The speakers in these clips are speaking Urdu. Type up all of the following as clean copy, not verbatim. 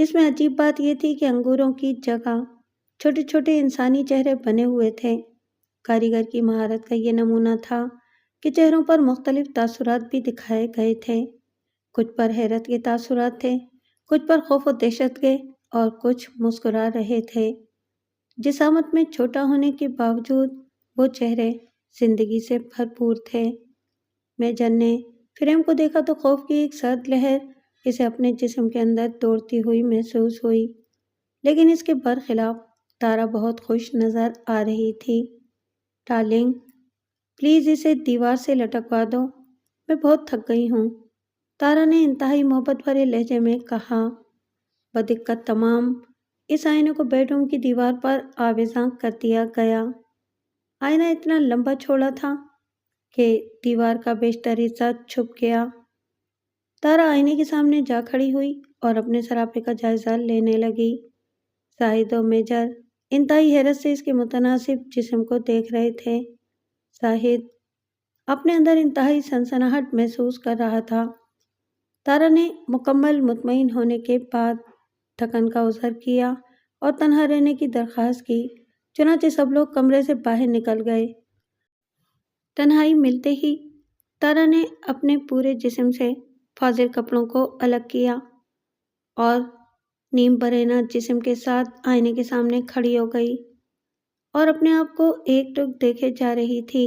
جس میں عجیب بات یہ تھی کہ انگوروں کی جگہ چھوٹے چھوٹے انسانی چہرے بنے ہوئے تھے۔ کاریگر کی مہارت کا یہ نمونہ تھا کہ چہروں پر مختلف تاثرات بھی دکھائے گئے تھے۔ کچھ پر حیرت کے تاثرات تھے، کچھ پر خوف و دہشت کے، اور کچھ مسکرا رہے تھے۔ جسامت میں چھوٹا ہونے کے باوجود وہ چہرے زندگی سے بھرپور تھے۔ میجر نے فریم کو دیکھا تو خوف کی ایک سرد لہر اسے اپنے جسم کے اندر دوڑتی ہوئی محسوس ہوئی، لیکن اس کے برخلاف تارا بہت خوش نظر آ رہی تھی۔ ڈارلنگ، پلیز اسے دیوار سے لٹکوا دو، میں بہت تھک گئی ہوں، تارا نے انتہائی محبت بھرے لہجے میں کہا۔ بدقت تمام اس آئینے کو بیڈ روم کی دیوار پر آویزاں کر دیا گیا۔ آئینہ اتنا لمبا چھوڑا تھا کہ دیوار کا بیشتر حصہ چھپ گیا۔ تارا آئینے کے سامنے جا کھڑی ہوئی اور اپنے سراپے کا جائزہ لینے لگی۔ زاہد و میجر انتہائی حیرت سے اس کے متناسب جسم کو دیکھ رہے تھے۔ زاہد اپنے اندر انتہائی سنسناہٹ محسوس کر رہا تھا۔ تارا نے مکمل مطمئن ہونے کے بعد ڈھکن کا عذر کیا اور تنہا رہنے کی درخواست کی، چنانچہ سب لوگ کمرے سے باہر نکل گئے۔ تنہائی ملتے ہی تارا نے اپنے پورے جسم سے فاضل کپڑوں کو الگ کیا اور نیم برہنہ جسم کے ساتھ آئینے کے سامنے کھڑی ہو گئی اور اپنے آپ کو ایک ٹک دیکھے جا رہی تھی۔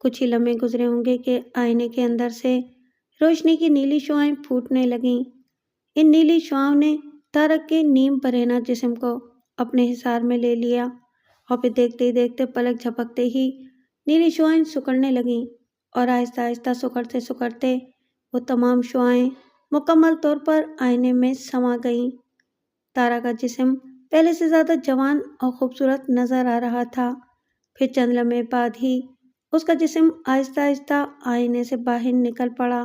کچھ ہی لمحے گزرے ہوں گے کہ آئینے کے اندر سے روشنی کی نیلی شعاعیں پھوٹنے لگیں۔ ان نیلی شعاؤں نے تارا کے نیم برہنہ جسم کو اپنے حصار میں لے لیا اور پھر دیکھتے ہی دیکھتے پلک جھپکتے ہی نیلی شعاعیں سکڑنے لگیں اور آہستہ آہستہ سکڑتے سکڑتے وہ تمام شعاعیں مکمل طور پر آئینے میں سما گئیں۔ تارا کا جسم پہلے سے زیادہ جوان اور خوبصورت نظر آ رہا تھا۔ پھر چند لمحے بعد ہی اس کا جسم آہستہ آہستہ آئینے سے باہر نکل پڑا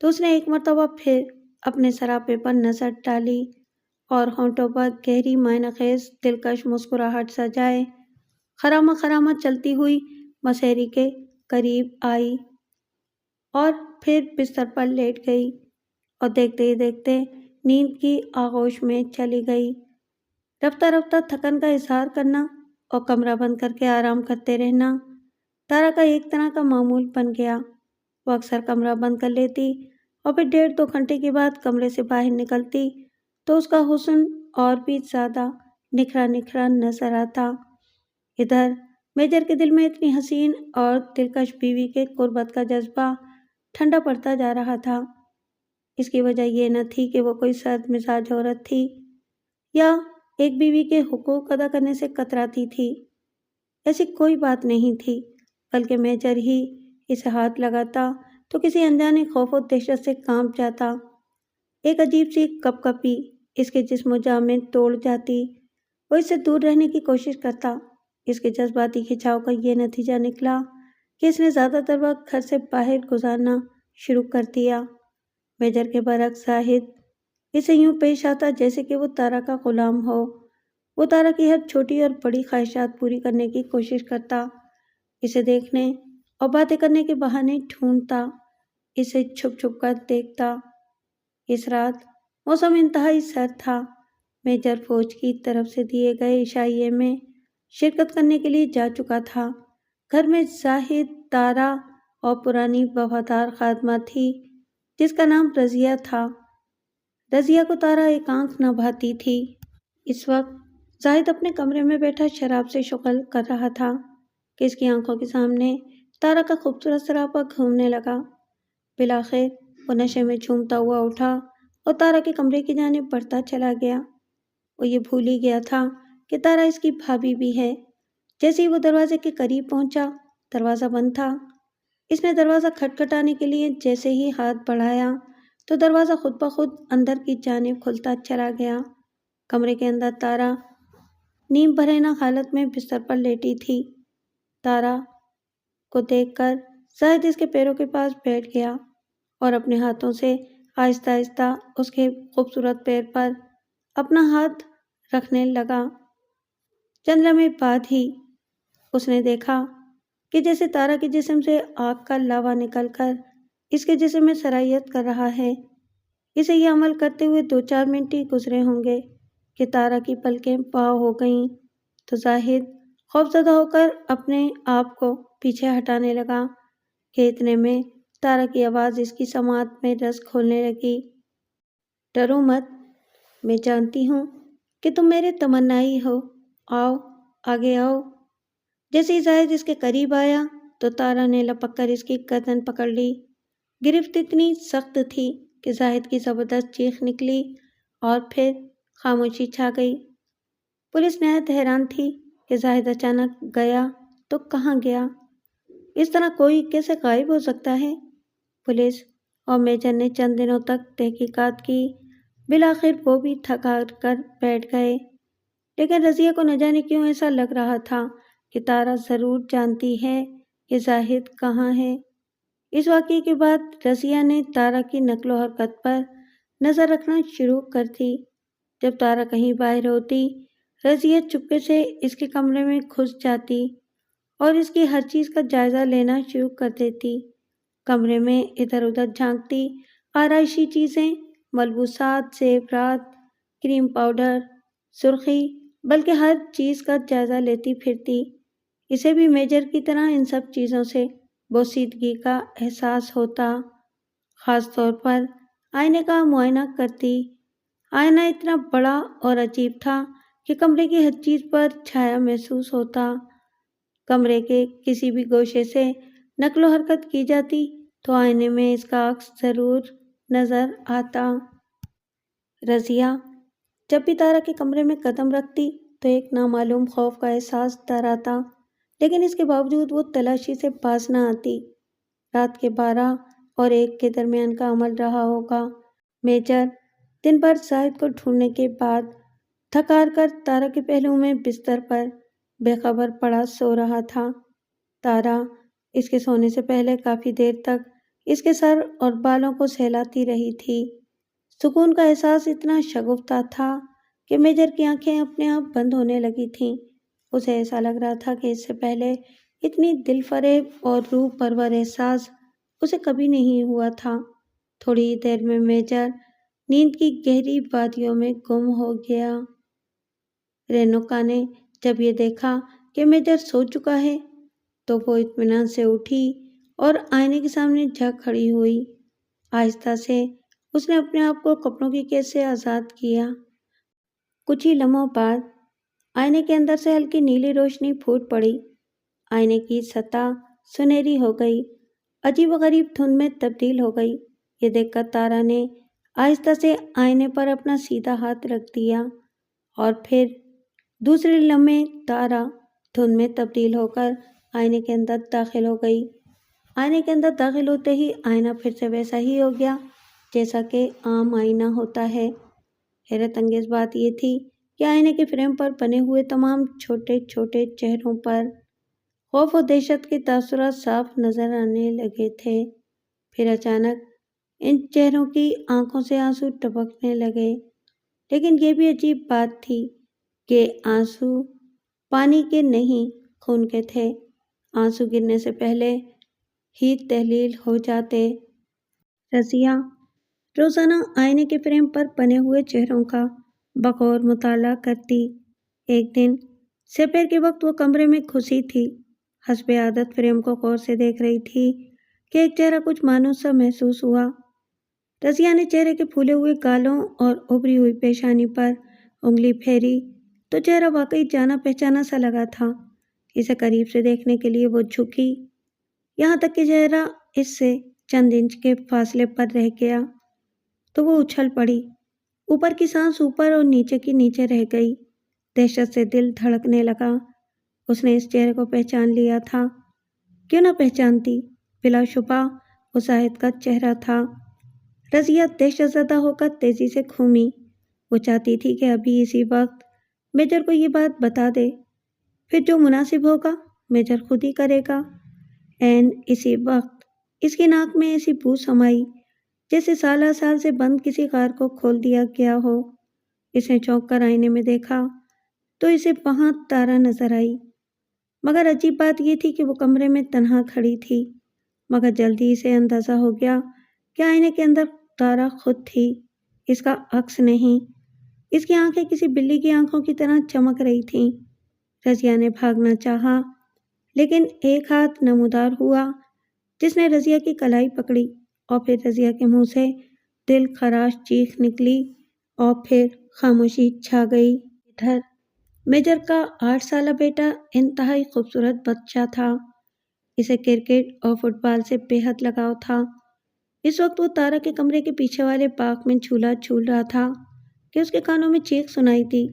تو اس نے ایک مرتبہ پھر اپنے سراپے پر نظر ڈالی اور ہونٹوں پر گہری معنی خیز دلکش مسکراہٹ سجائے خرامہ خرامہ چلتی ہوئی مسہری کے قریب آئی اور پھر بستر پر لیٹ گئی اور دیکھتے ہی دیکھتے نیند کی آغوش میں چلی گئی۔ رفتہ رفتہ تھکن کا اظہار کرنا اور کمرہ بند کر کے آرام کرتے رہنا تارا کا ایک طرح کا معمول بن گیا۔ وہ اکثر کمرہ بند کر لیتی اور پھر 1.5-2 گھنٹے کے بعد کمرے سے باہر نکلتی تو اس کا حسن اور بھی زیادہ نکھرا نکھرا نظر آتا۔ ادھر میجر کے دل میں اتنی حسین اور دلکش بیوی کے قربت کا جذبہ ٹھنڈا پڑتا جا رہا تھا۔ اس کی وجہ یہ نہ تھی کہ وہ کوئی سرد مزاج عورت تھی یا ایک بیوی کے حقوق ادا کرنے سے کتراتی تھی، ایسی کوئی بات نہیں تھی، بلکہ میجر ہی اسے ہاتھ لگاتا تو کسی انجانے خوف و دہشت سے کانپ جاتا۔ ایک عجیب سی کپ کپی اس کے جسم و جاں میں توڑ جاتی۔ وہ اس سے دور رہنے کی کوشش کرتا۔ اس کے جذباتی کھنچاؤ کا یہ نتیجہ نکلا کہ اس نے زیادہ تر وقت گھر سے باہر گزارنا شروع کر دیا۔ میجر کے برعکس زاہد اسے یوں پیش آتا جیسے کہ وہ تارا کا غلام ہو۔ وہ تارا کی ہر چھوٹی اور بڑی خواہشات پوری کرنے کی کوشش کرتا، اسے دیکھنے اور باتیں کرنے کے بہانے ڈھونڈتا، اسے چھپ چھپ کر دیکھتا۔ اس رات موسم انتہائی سرد تھا۔ میجر فوج کی طرف سے دیے گئے عشائیے میں شرکت کرنے کے لیے جا چکا تھا۔ گھر میں زاہد، تارا اور پرانی وفادار خادمہ تھی جس کا نام رضیہ تھا۔ رضیہ کو تارا ایک آنکھ نہ بھاتی تھی۔ اس وقت زاہد اپنے کمرے میں بیٹھا شراب سے شغل کر رہا تھا کہ اس کی آنکھوں کے سامنے تارا کا خوبصورت سراپا گھومنے لگا۔ بالآخر وہ نشے میں جھومتا ہوا اٹھا اور تارا کے کمرے کی جانب بڑھتا چلا گیا۔ وہ یہ بھول ہی گیا تھا کہ تارا اس کی بھابھی بھی ہے۔ جیسے ہی وہ دروازے کے قریب پہنچا، دروازہ بند تھا۔ اس نے دروازہ کھٹکھٹانے کے لیے جیسے ہی ہاتھ بڑھایا تو دروازہ خود بخود اندر کی جانب کھلتا چلا گیا۔ کمرے کے اندر تارا نیم برہنہ حالت میں بستر پر لیٹی تھی۔ تارا کو دیکھ کر زاہد اس کے پیروں کے پاس بیٹھ گیا اور اپنے ہاتھوں سے آہستہ آہستہ اس کے خوبصورت پیر پر اپنا ہاتھ رکھنے لگا۔ چند لمحے بعد ہی اس نے دیکھا کہ جیسے تارا کے جسم سے آگ کا لاوا نکل کر اس کے جسم میں سرایت کر رہا ہے۔ اسے یہ عمل کرتے ہوئے 2-4 منٹ ہی گزرے ہوں گے کہ تارا کی پلکیں پاؤ ہو گئیں تو زاہد خوفزدہ ہو کر اپنے آپ کو پیچھے ہٹانے لگا کہ اتنے میں تارا کی آواز اس کی سماعت میں رس کھولنے لگی۔ ڈرو مت، میں جانتی ہوں کہ تم میرے تمنائی ہو، آؤ آگے آؤ۔ جیسے ہی زاہد اس کے قریب آیا تو تارا نے لپک کر اس کی گردن پکڑ لی۔ گرفت اتنی سخت تھی کہ زاہد کی زبردست چیخ نکلی اور پھر خاموشی چھا گئی۔ پولیس نہایت حیران تھی کہ زاہد اچانک گیا تو کہاں گیا؟ اس طرح کوئی کیسے غائب ہو سکتا ہے؟ پولیس اور میجر نے چند دنوں تک تحقیقات کی، بالآخر وہ بھی تھک ہار کر بیٹھ گئے۔ لیکن رضیہ کو نہ جانے کیوں ایسا لگ رہا تھا کہ تارا ضرور جانتی ہے کہ زاہد کہاں ہے۔ اس واقعے کے بعد رضیہ نے تارا کی نقل و حرکت پر نظر رکھنا شروع کر دی۔ جب تارا کہیں باہر ہوتی، رضیہ چپکے سے اس کے کمرے میں گھس جاتی اور اس کی ہر چیز کا جائزہ لینا شروع کر دیتی۔ کمرے میں ادھر ادھر جھانکتی، آرائشی چیزیں، ملبوسات، زیورات، کریم پاؤڈر، سرخی، بلکہ ہر چیز کا جائزہ لیتی پھرتی۔ اسے بھی میجر کی طرح ان سب چیزوں سے بوسیدگی کا احساس ہوتا۔ خاص طور پر آئینے کا معائنہ کرتی۔ آئینہ اتنا بڑا اور عجیب تھا کہ کمرے کی ہر چیز پر چھایا محسوس ہوتا۔ کمرے کے کسی بھی گوشے سے نقل و حرکت کی جاتی تو آئینے میں اس کا عکس ضرور نظر آتا۔ رضیہ جب بھی تارا کے کمرے میں قدم رکھتی تو ایک نامعلوم خوف کا احساس ڈر آتا، لیکن اس کے باوجود وہ تلاشی سے باز نہ آتی۔ رات کے 12 اور 1 کے درمیان کا عمل رہا ہوگا۔ میجر دن بھر زاہد کو ڈھونڈنے کے بعد تھک ہار کر تارا کے پہلو میں بستر پر بے خبر پڑا سو رہا تھا۔ تارا اس کے سونے سے پہلے کافی دیر تک اس کے سر اور بالوں کو سہلاتی رہی تھی۔ سکون کا احساس اتنا شگفتہ تھا کہ میجر کی آنکھیں اپنے آپ بند ہونے لگی تھیں۔ اسے ایسا لگ رہا تھا کہ اس سے پہلے اتنی دل فریب اور روح پرور احساس اسے کبھی نہیں ہوا تھا۔ تھوڑی ہی دیر میں میجر نیند کی گہری وادیوں میں گم ہو گیا۔ رینوکا نے جب یہ دیکھا کہ میجر سو چکا ہے تو وہ اطمینان سے اٹھی اور آئینے کے سامنے جا کھڑی ہوئی۔ آہستہ سے اس نے اپنے آپ کو کپڑوں کی قید سے آزاد کیا۔ کچھ ہی لمحوں بعد آئینے کے اندر سے ہلکی نیلی روشنی پھوٹ پڑی۔ آئینے کی سطح سنہری ہو گئی، عجیب و غریب دھند میں تبدیل ہو گئی۔ یہ دیکھ کر تارا نے آہستہ سے آئینے پر اپنا سیدھا ہاتھ رکھ دیا اور پھر دوسرے لمحے تارا دھند میں تبدیل ہو کر آئینے کے اندر داخل ہو گئی۔ آئینے کے اندر داخل ہوتے ہی آئینہ پھر سے ویسا ہی ہو گیا جیسا کہ عام آئینہ ہوتا ہے۔ حیرت انگیز بات یہ تھی کہ آئینے کے فریم پر بنے ہوئے تمام چھوٹے چھوٹے چہروں پر خوف و دہشت کے تاثرات صاف نظر آنے لگے تھے۔ پھر اچانک ان چہروں کی آنکھوں سے آنسو ٹپکنے لگے، لیکن یہ بھی عجیب بات تھی کہ آنسو پانی کے نہیں خون کے تھے۔ آنسو گرنے سے پہلے ہی تحلیل ہو جاتے۔ رضیہ روزانہ آئینے کے فریم پر بنے ہوئے چہروں کا بغور مطالعہ کرتی۔ ایک دن سپہر کے وقت وہ کمرے میں گھسی تھی۔ حسب عادت فریم کو غور سے دیکھ رہی تھی کہ ایک چہرہ کچھ مانوس سا محسوس ہوا۔ رضیہ نے چہرے کے پھولے ہوئے گالوں اور ابھری ہوئی پیشانی پر انگلی پھیری تو چہرہ واقعی جانا پہچانا سا لگا تھا۔ اسے قریب سے دیکھنے کے لیے وہ جھکی، یہاں تک کہ چہرہ اس سے چند انچ کے فاصلے پر رہ گیا تو وہ اچھل پڑی۔ اوپر کی سانس اوپر اور نیچے کی نیچے رہ گئی۔ دہشت سے دل دھڑکنے لگا۔ اس نے اس چہرے کو پہچان لیا تھا۔ کیوں نہ پہچانتی؟ بلا شبہ وہ زاہد کا چہرہ تھا۔ رضیہ دہشت زدہ ہو کر تیزی سے گھومی۔ وہ چاہتی تھی کہ ابھی اسی وقت میجر کو یہ بات بتا دے، پھر جو مناسب ہوگا میجر خود ہی کرے گا۔ عین اسی وقت اس کی ناک میں ایسی بو سمائی جیسے سالہ سال سے بند کسی غار کو کھول دیا گیا ہو۔ اس نے چونک کر آئینے میں دیکھا تو اسے وہاں تارا نظر آئی، مگر عجیب بات یہ تھی کہ وہ کمرے میں تنہا کھڑی تھی۔ مگر جلدی اسے اندازہ ہو گیا کہ آئینے کے اندر تارا خود تھی۔ اس کا عکس نہیں۔ اس کی آنکھیں کسی بلی کی آنکھوں کی طرح چمک رہی تھیں۔ رضیہ نے بھاگنا چاہا، لیکن ایک ہاتھ نمودار ہوا جس نے رضیہ کی کلائی پکڑی، اور پھر رضیہ کے منہ سے دل خراش چیخ نکلی، اور پھر خاموشی چھا گئی۔ ادھر میجر کا 8 سالہ بیٹا انتہائی خوبصورت بچہ تھا۔ اسے کرکٹ اور فٹ بال سے بے حد لگاؤ تھا۔ اس وقت وہ تارا کے کمرے کے پیچھے والے باغ میں جھولا جھول رہا تھا کہ اس کے کانوں میں چیخ سنائی دی۔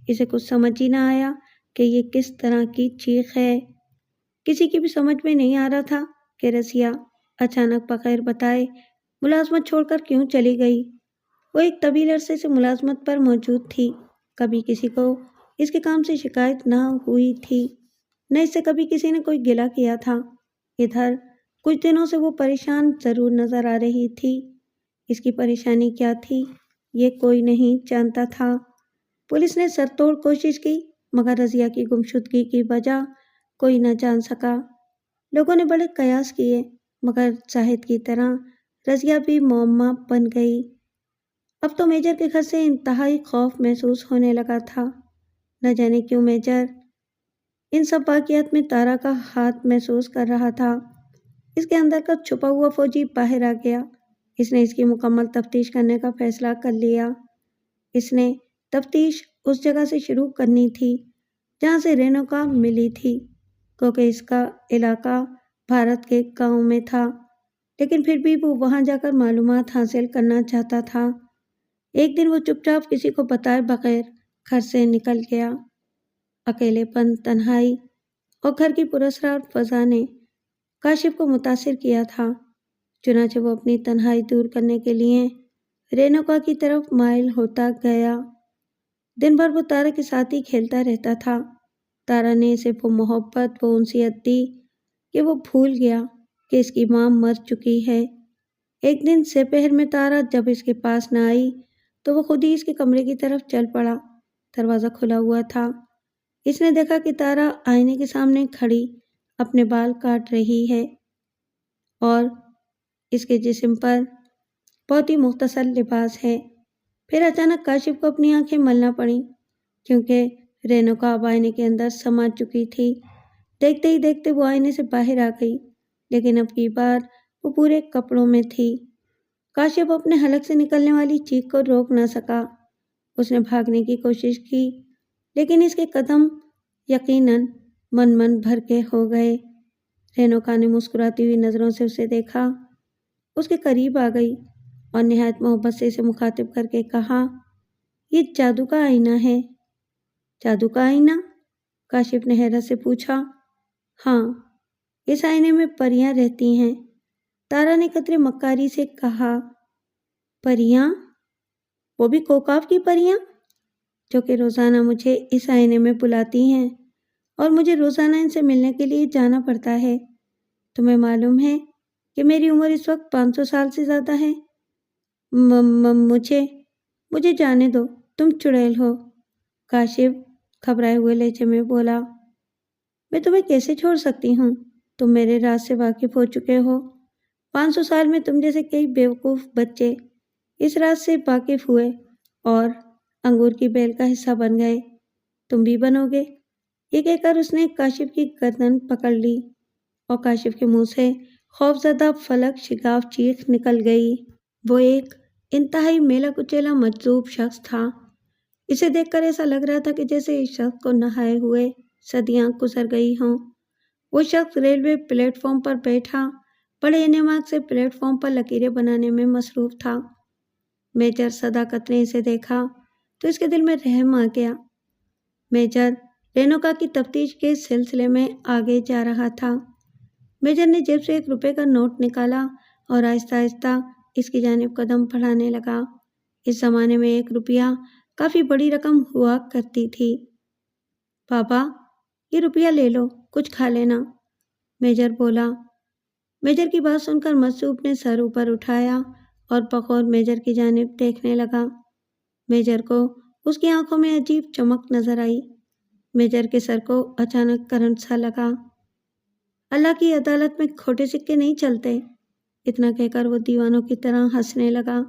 اسے کچھ سمجھ ہی نہ آیا کہ یہ کس طرح کی چیخ ہے۔ کسی کی بھی سمجھ میں نہیں آ رہا تھا کہ رضیہ اچانک بغیر بتائے ملازمت چھوڑ کر کیوں چلی گئی۔ وہ ایک طویل عرصے سے ملازمت پر موجود تھی، کبھی کسی کو اس کے کام سے شکایت نہ ہوئی تھی، نہ اس سے کبھی کسی نے کوئی گلہ کیا تھا۔ ادھر کچھ دنوں سے وہ پریشان ضرور نظر آ رہی تھی۔ اس کی پریشانی کیا تھی یہ کوئی نہیں جانتا تھا۔ پولیس نے سر توڑ کوشش کی، مگر رضیہ کی گمشدگی کی وجہ کوئی نہ جان سکا۔ لوگوں نے بڑے قیاس کیے، مگر زاہد کی طرح رضیہ بھی معمہ بن گئی۔ اب تو میجر کے گھر سے انتہائی خوف محسوس ہونے لگا تھا۔ نہ جانے کیوں میجر ان سب واقعات میں تارا کا ہاتھ محسوس کر رہا تھا۔ اس کے اندر کا چھپا ہوا فوجی باہر آ گیا۔ اس نے اس کی مکمل تفتیش کرنے کا فیصلہ کر لیا۔ اس نے تفتیش اس جگہ سے شروع کرنی تھی جہاں سے رینوکا ملی تھی، کیونکہ اس کا علاقہ بھارت کے گاؤں میں تھا، لیکن پھر بھی وہ وہاں جا کر معلومات حاصل کرنا چاہتا تھا۔ ایک دن وہ چپ چاپ کسی کو بتائے بغیر گھر سے نکل گیا۔ اکیلے پن، تنہائی اور گھر کی پراسرار فضا نے کاشف کو متاثر کیا تھا، چنانچہ وہ اپنی تنہائی دور کرنے کے لیے رینوکا کی طرف مائل ہوتا گیا۔ دن بھر وہ تارا کے ساتھ ہی کھیلتا رہتا تھا۔ تارا نے اسے وہ محبت، وہ انسیت دی کہ وہ بھول گیا کہ اس کی ماں مر چکی ہے۔ ایک دن سپہر میں تارا جب اس کے پاس نہ آئی تو وہ خود ہی اس کے کمرے کی طرف چل پڑا۔ دروازہ کھلا ہوا تھا۔ اس نے دیکھا کہ تارا آئینے کے سامنے کھڑی اپنے بال کاٹ رہی ہے، اور اس کے جسم پر بہت ہی مختصر لباس ہے۔ پھر اچانک کاشف کو اپنی آنکھیں ملنا پڑیں، کیونکہ رینوکا اب آئینے کے اندر سما چکی تھی۔ دیکھتے ہی دیکھتے وہ آئینے سے باہر آ گئی، لیکن اب کی بار وہ پورے کپڑوں میں تھی۔ کاشف اپنے حلق سے نکلنے والی چیخ کو روک نہ سکا۔ اس نے بھاگنے کی کوشش کی، لیکن اس کے قدم یقیناً من بھر کے ہو گئے۔ رینوکا نے مسکراتی ہوئی نظروں سے اسے دیکھا، اس کے قریب آ گئی اور نہایت محبت سے اسے مخاطب کر کے کہا، یہ جادو کا آئینہ ہے۔ جادو کا آئینہ؟ کاشف نے حیرت سے پوچھا۔ ہاں، اس آئینے میں پریاں رہتی ہیں، تارا نے قدرے مکاری سے کہا۔ پریاں؟ وہ بھی کوکاف کی پریاں، جو کہ روزانہ مجھے اس آئینے میں بلاتی ہیں، اور مجھے روزانہ ان سے ملنے کے لیے جانا پڑتا ہے۔ تمہیں معلوم ہے کہ میری عمر اس وقت 500 سال سے زیادہ ہے۔ مجھے جانے دو، تم چڑیل ہو، کاشف گھبرائے ہوئے لہجے میں بولا۔ میں تمہیں کیسے چھوڑ سکتی ہوں؟ تم میرے راز سے واقف ہو چکے ہو۔ 500 سال میں تم جیسے کئی بیوقوف بچے اس راز سے واقف ہوئے اور انگور کی بیل کا حصہ بن گئے، تم بھی بنو گے۔ یہ کہہ کر اس نے کاشف کی گردن پکڑ لی، اور کاشف کے منہ سے خوفزدہ فلک شگاف چیخ نکل گئی۔ وہ ایک انتہائی میلا کچیلا مجذوب شخص تھا۔ اسے دیکھ کر ایسا لگ رہا تھا کہ جیسے اس شخص کو نہائے ہوئے صدیاں گزر گئی ہوں۔ وہ شخص ریلوے پلیٹ فارم پر بیٹھا بڑے انہماک سے پلیٹ فارم پر لکیریں بنانے میں مصروف تھا۔ میجر صداقت نے اسے دیکھا تو اس کے دل میں رحم آ گیا۔ میجر رینوکا کی تفتیش کے سلسلے میں آگے جا رہا تھا۔ میجر نے جیب سے 1 روپے کا نوٹ نکالا اور آہستہ آہستہ اس کی جانب قدم بڑھانے لگا۔ اس زمانے میں 1 روپیہ کافی بڑی رقم ہوا کرتی تھی۔ بابا، یہ روپیہ لے لو، کچھ کھا لینا، میجر بولا۔ میجر کی بات سن کر مجذوب نے سر اوپر اٹھایا اور بغور میجر کی جانب دیکھنے لگا۔ میجر کو اس کی آنکھوں میں عجیب چمک نظر آئی۔ میجر کے سر کو اچانک کرنٹ سا لگا۔ اللہ کی عدالت میں کھوٹے سکے نہیں چلتے، اتنا کہہ کر وہ دیوانوں کی طرح ہنسنے لگا۔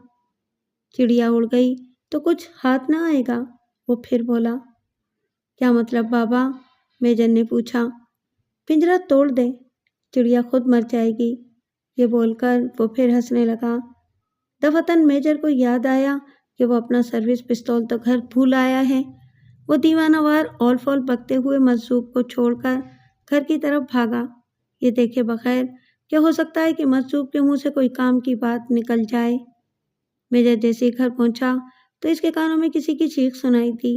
چڑیا اڑ گئی تو کچھ ہاتھ نہ آئے گا، وہ پھر بولا۔ کیا مطلب بابا؟ میجر نے پوچھا۔ پنجرا توڑ دے، چڑیا خود مر جائے گی۔ یہ بول کر وہ پھر ہنسنے لگا۔ دفعتاً میجر کو یاد آیا کہ وہ اپنا سروس پستول تو گھر بھول آیا ہے۔ وہ دیوانہ وار اول فول بکتے ہوئے مجذوب کو چھوڑ کر گھر کی طرف بھاگا، یہ دیکھے بغیر کہ ہو سکتا ہے کہ مجذوب کے منہ سے کوئی کام کی بات نکل جائے۔ میجر جیسے ہی گھر پہنچا تو اس کے کانوں میں کسی کی چیخ سنائی دی۔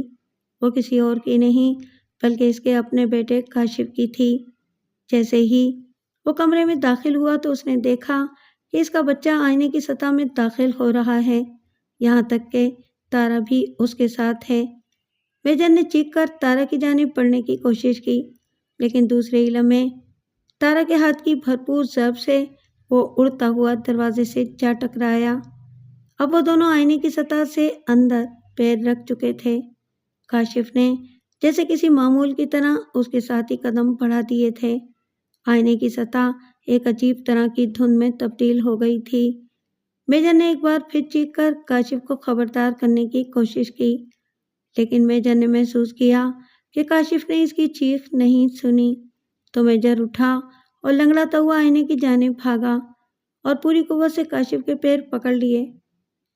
وہ کسی اور کی نہیں بلکہ اس کے اپنے بیٹے کاشف کی تھی۔ جیسے ہی وہ کمرے میں داخل ہوا تو اس نے دیکھا کہ اس کا بچہ آئینے کی سطح میں داخل ہو رہا ہے، یہاں تک کہ تارا بھی اس کے ساتھ ہے۔ میجر نے چیخ کر تارا کی جانب بڑھنے کی کوشش کی، لیکن دوسرے ہی لمحے تارا کے ہاتھ کی بھرپور ضرب سے وہ اڑتا ہوا دروازے سے جا ٹکرایا۔ اب وہ دونوں آئینے کی سطح سے اندر پیر رکھ چکے تھے۔ کاشف نے جیسے کسی معمول کی طرح اس کے ساتھ ہی قدم بڑھا دیے تھے۔ آئینے کی سطح ایک عجیب طرح کی دھند میں تبدیل ہو گئی تھی۔ میجر نے ایک بار پھر چیخ کر کاشف کو خبردار کرنے کی کوشش کی، لیکن میجر نے محسوس کیا کہ کاشف نے اس کی چیخ نہیں سنی، تو میجر اٹھا اور لنگڑاتا ہوا آئینے کی جانب بھاگا اور پوری قوت سے کاشف کے پیر پکڑ لیے۔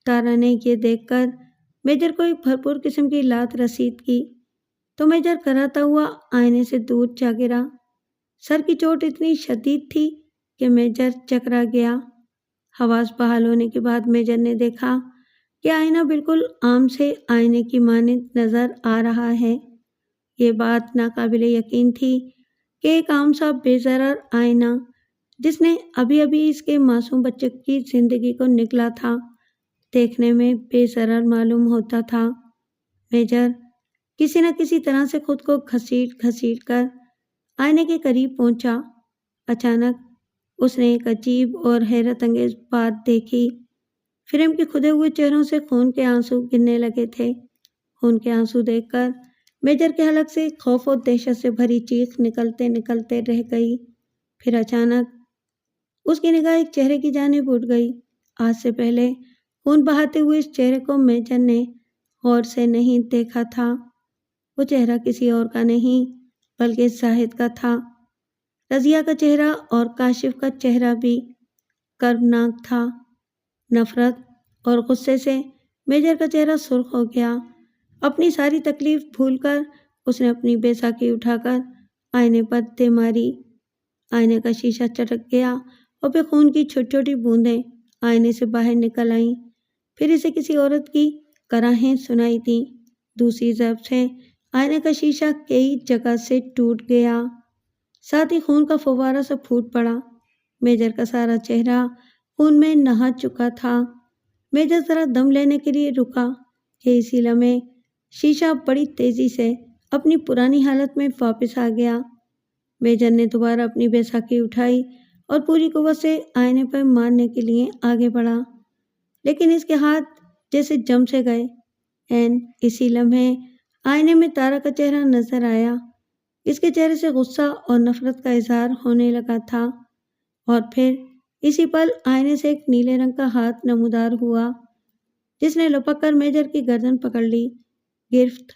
تارا نے یہ دیکھ کر میجر کو ایک بھرپور قسم کی لات رسید کی تو میجر کراتا ہوا آئینے سے دور جا گرا۔ سر کی چوٹ اتنی شدید تھی کہ میجر چکرا گیا۔ حواس بحال ہونے کے بعد میجر نے دیکھا کہ آئینہ بالکل عام سے آئینے کی مانند نظر آ رہا ہے۔ یہ بات ناقابل یقین تھی کہ ایک عام سا بے ضرر آئینہ جس نے ابھی ابھی اس کے معصوم بچے کی زندگی کو نگلا تھا، دیکھنے میں بے ضرر معلوم ہوتا تھا۔ میجر کسی نہ کسی طرح سے خود کو گھسیٹ گھسیٹ کر آئینے کے قریب پہنچا۔ اچانک اس نے ایک عجیب اور حیرت انگیز بات دیکھی۔ فریم کے کھدے ہوئے چہروں سے خون کے آنسو گرنے لگے تھے۔ خون کے آنسو دیکھ کر میجر کے حلق سے خوف و دہشت سے بھری چیخ نکلتے نکلتے رہ گئی۔ پھر اچانک اس کی نگاہ ایک چہرے کی جانب اٹھ گئی۔ آج سے پہلے خون بہاتے ہوئے اس چہرے کو میجر نے غور سے نہیں دیکھا تھا۔ وہ چہرہ کسی اور کا نہیں بلکہ زاہد کا تھا۔ رضیہ کا چہرہ اور کاشف کا چہرہ بھی کربناک تھا۔ نفرت اور غصے سے میجر کا چہرہ سرخ ہو گیا۔ اپنی ساری تکلیف بھول کر اس نے اپنی بیساکھی اٹھا کر آئینے پر دے ماری۔ آئینے کا شیشہ چٹک گیا اور پھر خون کی چھوٹی چھوٹی بوندیں آئینے سے باہر نکل آئیں۔ پھر اسے کسی عورت کی کراہیں سنائی دیں۔ دوسری ضرب سے آئینے کا شیشہ کئی جگہ سے ٹوٹ گیا، ساتھ ہی خون کا فوارہ سا پھوٹ پڑا۔ میجر کا سارا چہرہ خون میں نہا چکا تھا۔ میجر ذرا دم لینے کے لیے رکا کہ اسی لمحے شیشہ بڑی تیزی سے اپنی پرانی حالت میں واپس آ گیا۔ میجر نے دوبارہ اپنی بیساکھی اٹھائی اور پوری قوت سے آئینے پر مارنے کے لیے آگے بڑھا، لیکن اس کے ہاتھ جیسے جم سے گئے۔ عین اسی لمحے آئینے میں تارا کا چہرہ نظر آیا۔ اس کے چہرے سے غصہ اور نفرت کا اظہار ہونے لگا تھا، اور پھر اسی پل آئینے سے ایک نیلے رنگ کا ہاتھ نمودار ہوا جس نے لپک کر میجر کی گردن پکڑ لی۔ گرفت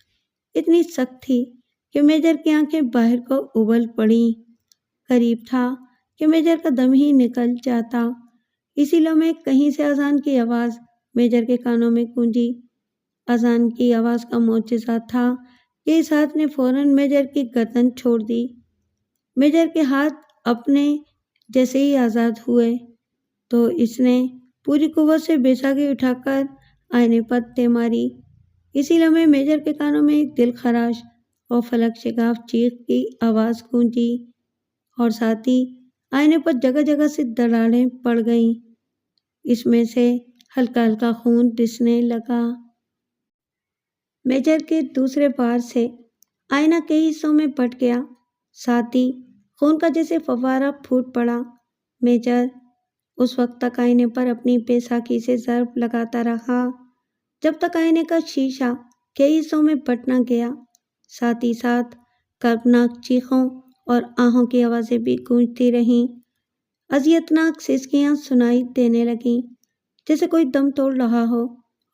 اتنی سخت تھی کہ میجر کی آنکھیں باہر کو ابل پڑیں۔ قریب تھا کہ میجر کا دم ہی نکل جاتا۔ اسی لمحے کہیں سے اذان کی آواز میجر کے کانوں میں گونجی۔ اذان کی آواز کا معجزہ تھا کہ اس ہاتھ نے فوراً میجر کی گردن چھوڑ دی۔ میجر کے ہاتھ اپنے جیسے ہی آزاد ہوئے تو اس نے پوری قوت سے بیساکھی اٹھا کر آئینے پر دے ماری۔ اسی لمحے میجر کے کانوں میں ایک دل خراش اور فلک شگاف چیخ کی آواز گونجی، اور ساتھ ہی آئینے پر جگہ جگہ سے دراڑیں پڑ گئیں۔ اس میں سے ہلکا ہلکا خون رسنے لگا۔ میجر کے دوسرے وار سے آئینہ کئی حصوں میں بٹ گیا، ساتھ ہی خون کا جیسے فوارہ پھوٹ پڑا۔ میجر اس وقت تک آئینے پر اپنی بیساکھی سے ضرب لگاتا رہا جب تک آئینے کا شیشہ کئی حصوں میں بٹ نہ گیا۔ ساتھ ہی ساتھ کربناک چیخوں اور آہوں کی آوازیں بھی گونجتی رہیں۔ اذیتناک سسکیاں سنائی دینے لگیں جیسے کوئی دم توڑ رہا ہو،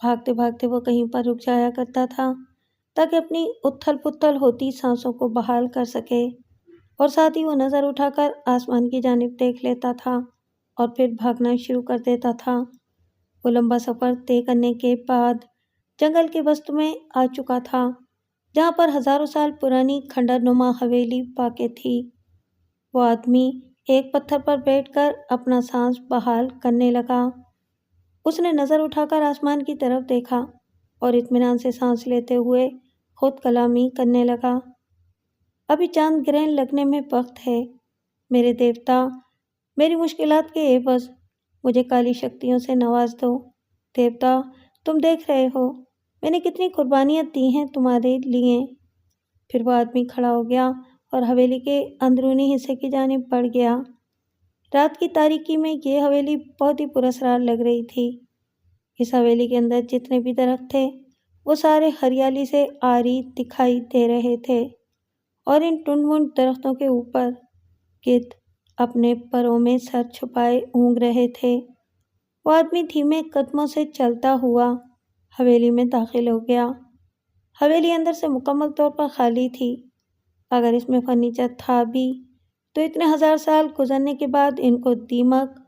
بھاگتے بھاگتے وہ کہیں پر رک جایا کرتا تھا تاکہ اپنی اتھل پتھل ہوتی سانسوں کو بحال کر سکے، اور ساتھ ہی وہ نظر اٹھا کر آسمان کی جانب دیکھ لیتا تھا اور پھر بھاگنا شروع کر دیتا تھا۔ وہ لمبا سفر طے کرنے کے بعد جنگل کے وسط میں آ چکا تھا، جہاں پر ہزاروں سال پرانی کھنڈر نما حویلی واقع تھی۔ وہ آدمی ایک پتھر پر بیٹھ کر اپنا سانس بحال کرنے لگا۔ اس نے نظر اٹھا کر آسمان کی طرف دیکھا اور اطمینان سے سانس لیتے ہوئے خود کلامی کرنے لگا۔ ابھی چاند گرہن لگنے میں وقت ہے۔ میرے دیوتا، میری مشکلات کے عوض مجھے کالی شکتیوں سے نواز دو۔ دیوتا، تم دیکھ رہے ہو میں نے کتنی قربانیاں دی ہیں تمہارے لیے۔ پھر وہ آدمی کھڑا ہو گیا اور حویلی کے اندرونی حصے کی جانب بڑھ گیا۔ رات کی تاریکی میں یہ حویلی بہت ہی پراسرار لگ رہی تھی۔ اس حویلی کے اندر جتنے بھی درخت تھے وہ سارے ہریالی سے عاری دکھائی دے رہے تھے، اور ان ٹنڈ منڈ درختوں کے اوپر گدھ اپنے پروں میں سر چھپائے اونگ رہے تھے۔ وہ آدمی دھیمے قدموں سے چلتا ہوا حویلی میں داخل ہو گیا۔ حویلی اندر سے مکمل طور پر خالی تھی۔ اگر اس میں فرنیچر تھا بھی تو اتنے ہزار سال گزرنے کے بعد ان کو دیمک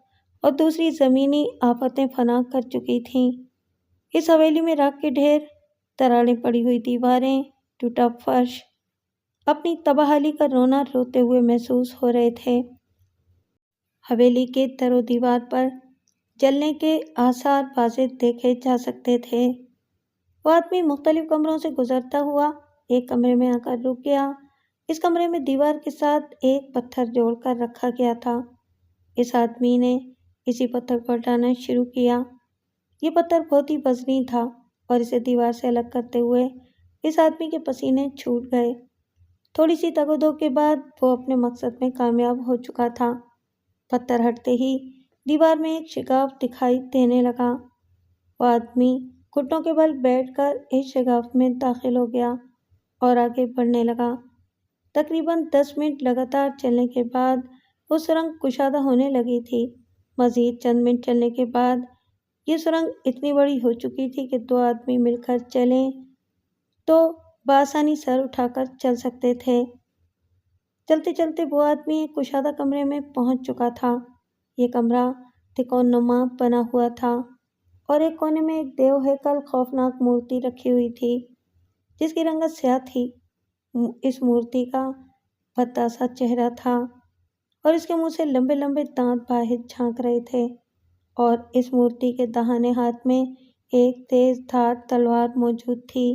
اور دوسری زمینی آفتیں فنا کر چکی تھیں۔ اس حویلی میں راکھ کے ڈھیر، دراڑیں پڑی ہوئی دیواریں، ٹوٹا فرش اپنی تباہلی کا رونا روتے ہوئے محسوس ہو رہے تھے۔ حویلی کے در و دیوار پر جلنے کے آثار واضح دیکھے جا سکتے تھے۔ وہ آدمی مختلف کمروں سے گزرتا ہوا ایک کمرے میں آ کر رک گیا۔ اس کمرے میں دیوار کے ساتھ ایک پتھر جوڑ کر رکھا گیا تھا۔ اس آدمی نے اسی پتھر کو ہٹانا شروع کیا۔ یہ پتھر بہت ہی وزنی تھا اور اسے دیوار سے الگ کرتے ہوئے اس آدمی کے پسینے چھوٹ گئے۔ تھوڑی سی تگ و دو کے بعد وہ اپنے مقصد میں کامیاب ہو چکا تھا۔ پتھر ہٹتے ہی دیوار میں ایک شگاف دکھائی دینے لگا۔ وہ آدمی گھٹنوں کے بل بیٹھ کر اس شگاف میں داخل ہو گیا اور آگے بڑھنے لگا۔ تقریباً 10 منٹ لگاتار چلنے کے بعد وہ سرنگ کشادہ ہونے لگی تھی۔ مزید چند منٹ چلنے کے بعد یہ سرنگ اتنی بڑی ہو چکی تھی کہ 2 آدمی مل کر چلیں تو بآسانی سر اٹھا کر چل سکتے تھے۔ چلتے چلتے وہ آدمی ایک کشادہ کمرے میں پہنچ چکا تھا۔ یہ کمرہ تکون نما بنا ہوا تھا اور ایک کونے میں ایک دیو ہیکل خوفناک مورتی رکھی ہوئی تھی جس کی رنگت سیاہ تھی۔ اس مورتی کا بھدا سا چہرہ تھا اور اس کے منہ سے لمبے لمبے دانت باہر جھانک رہے تھے، اور اس مورتی کے داہنے ہاتھ میں ایک تیز دھار تلوار موجود تھی۔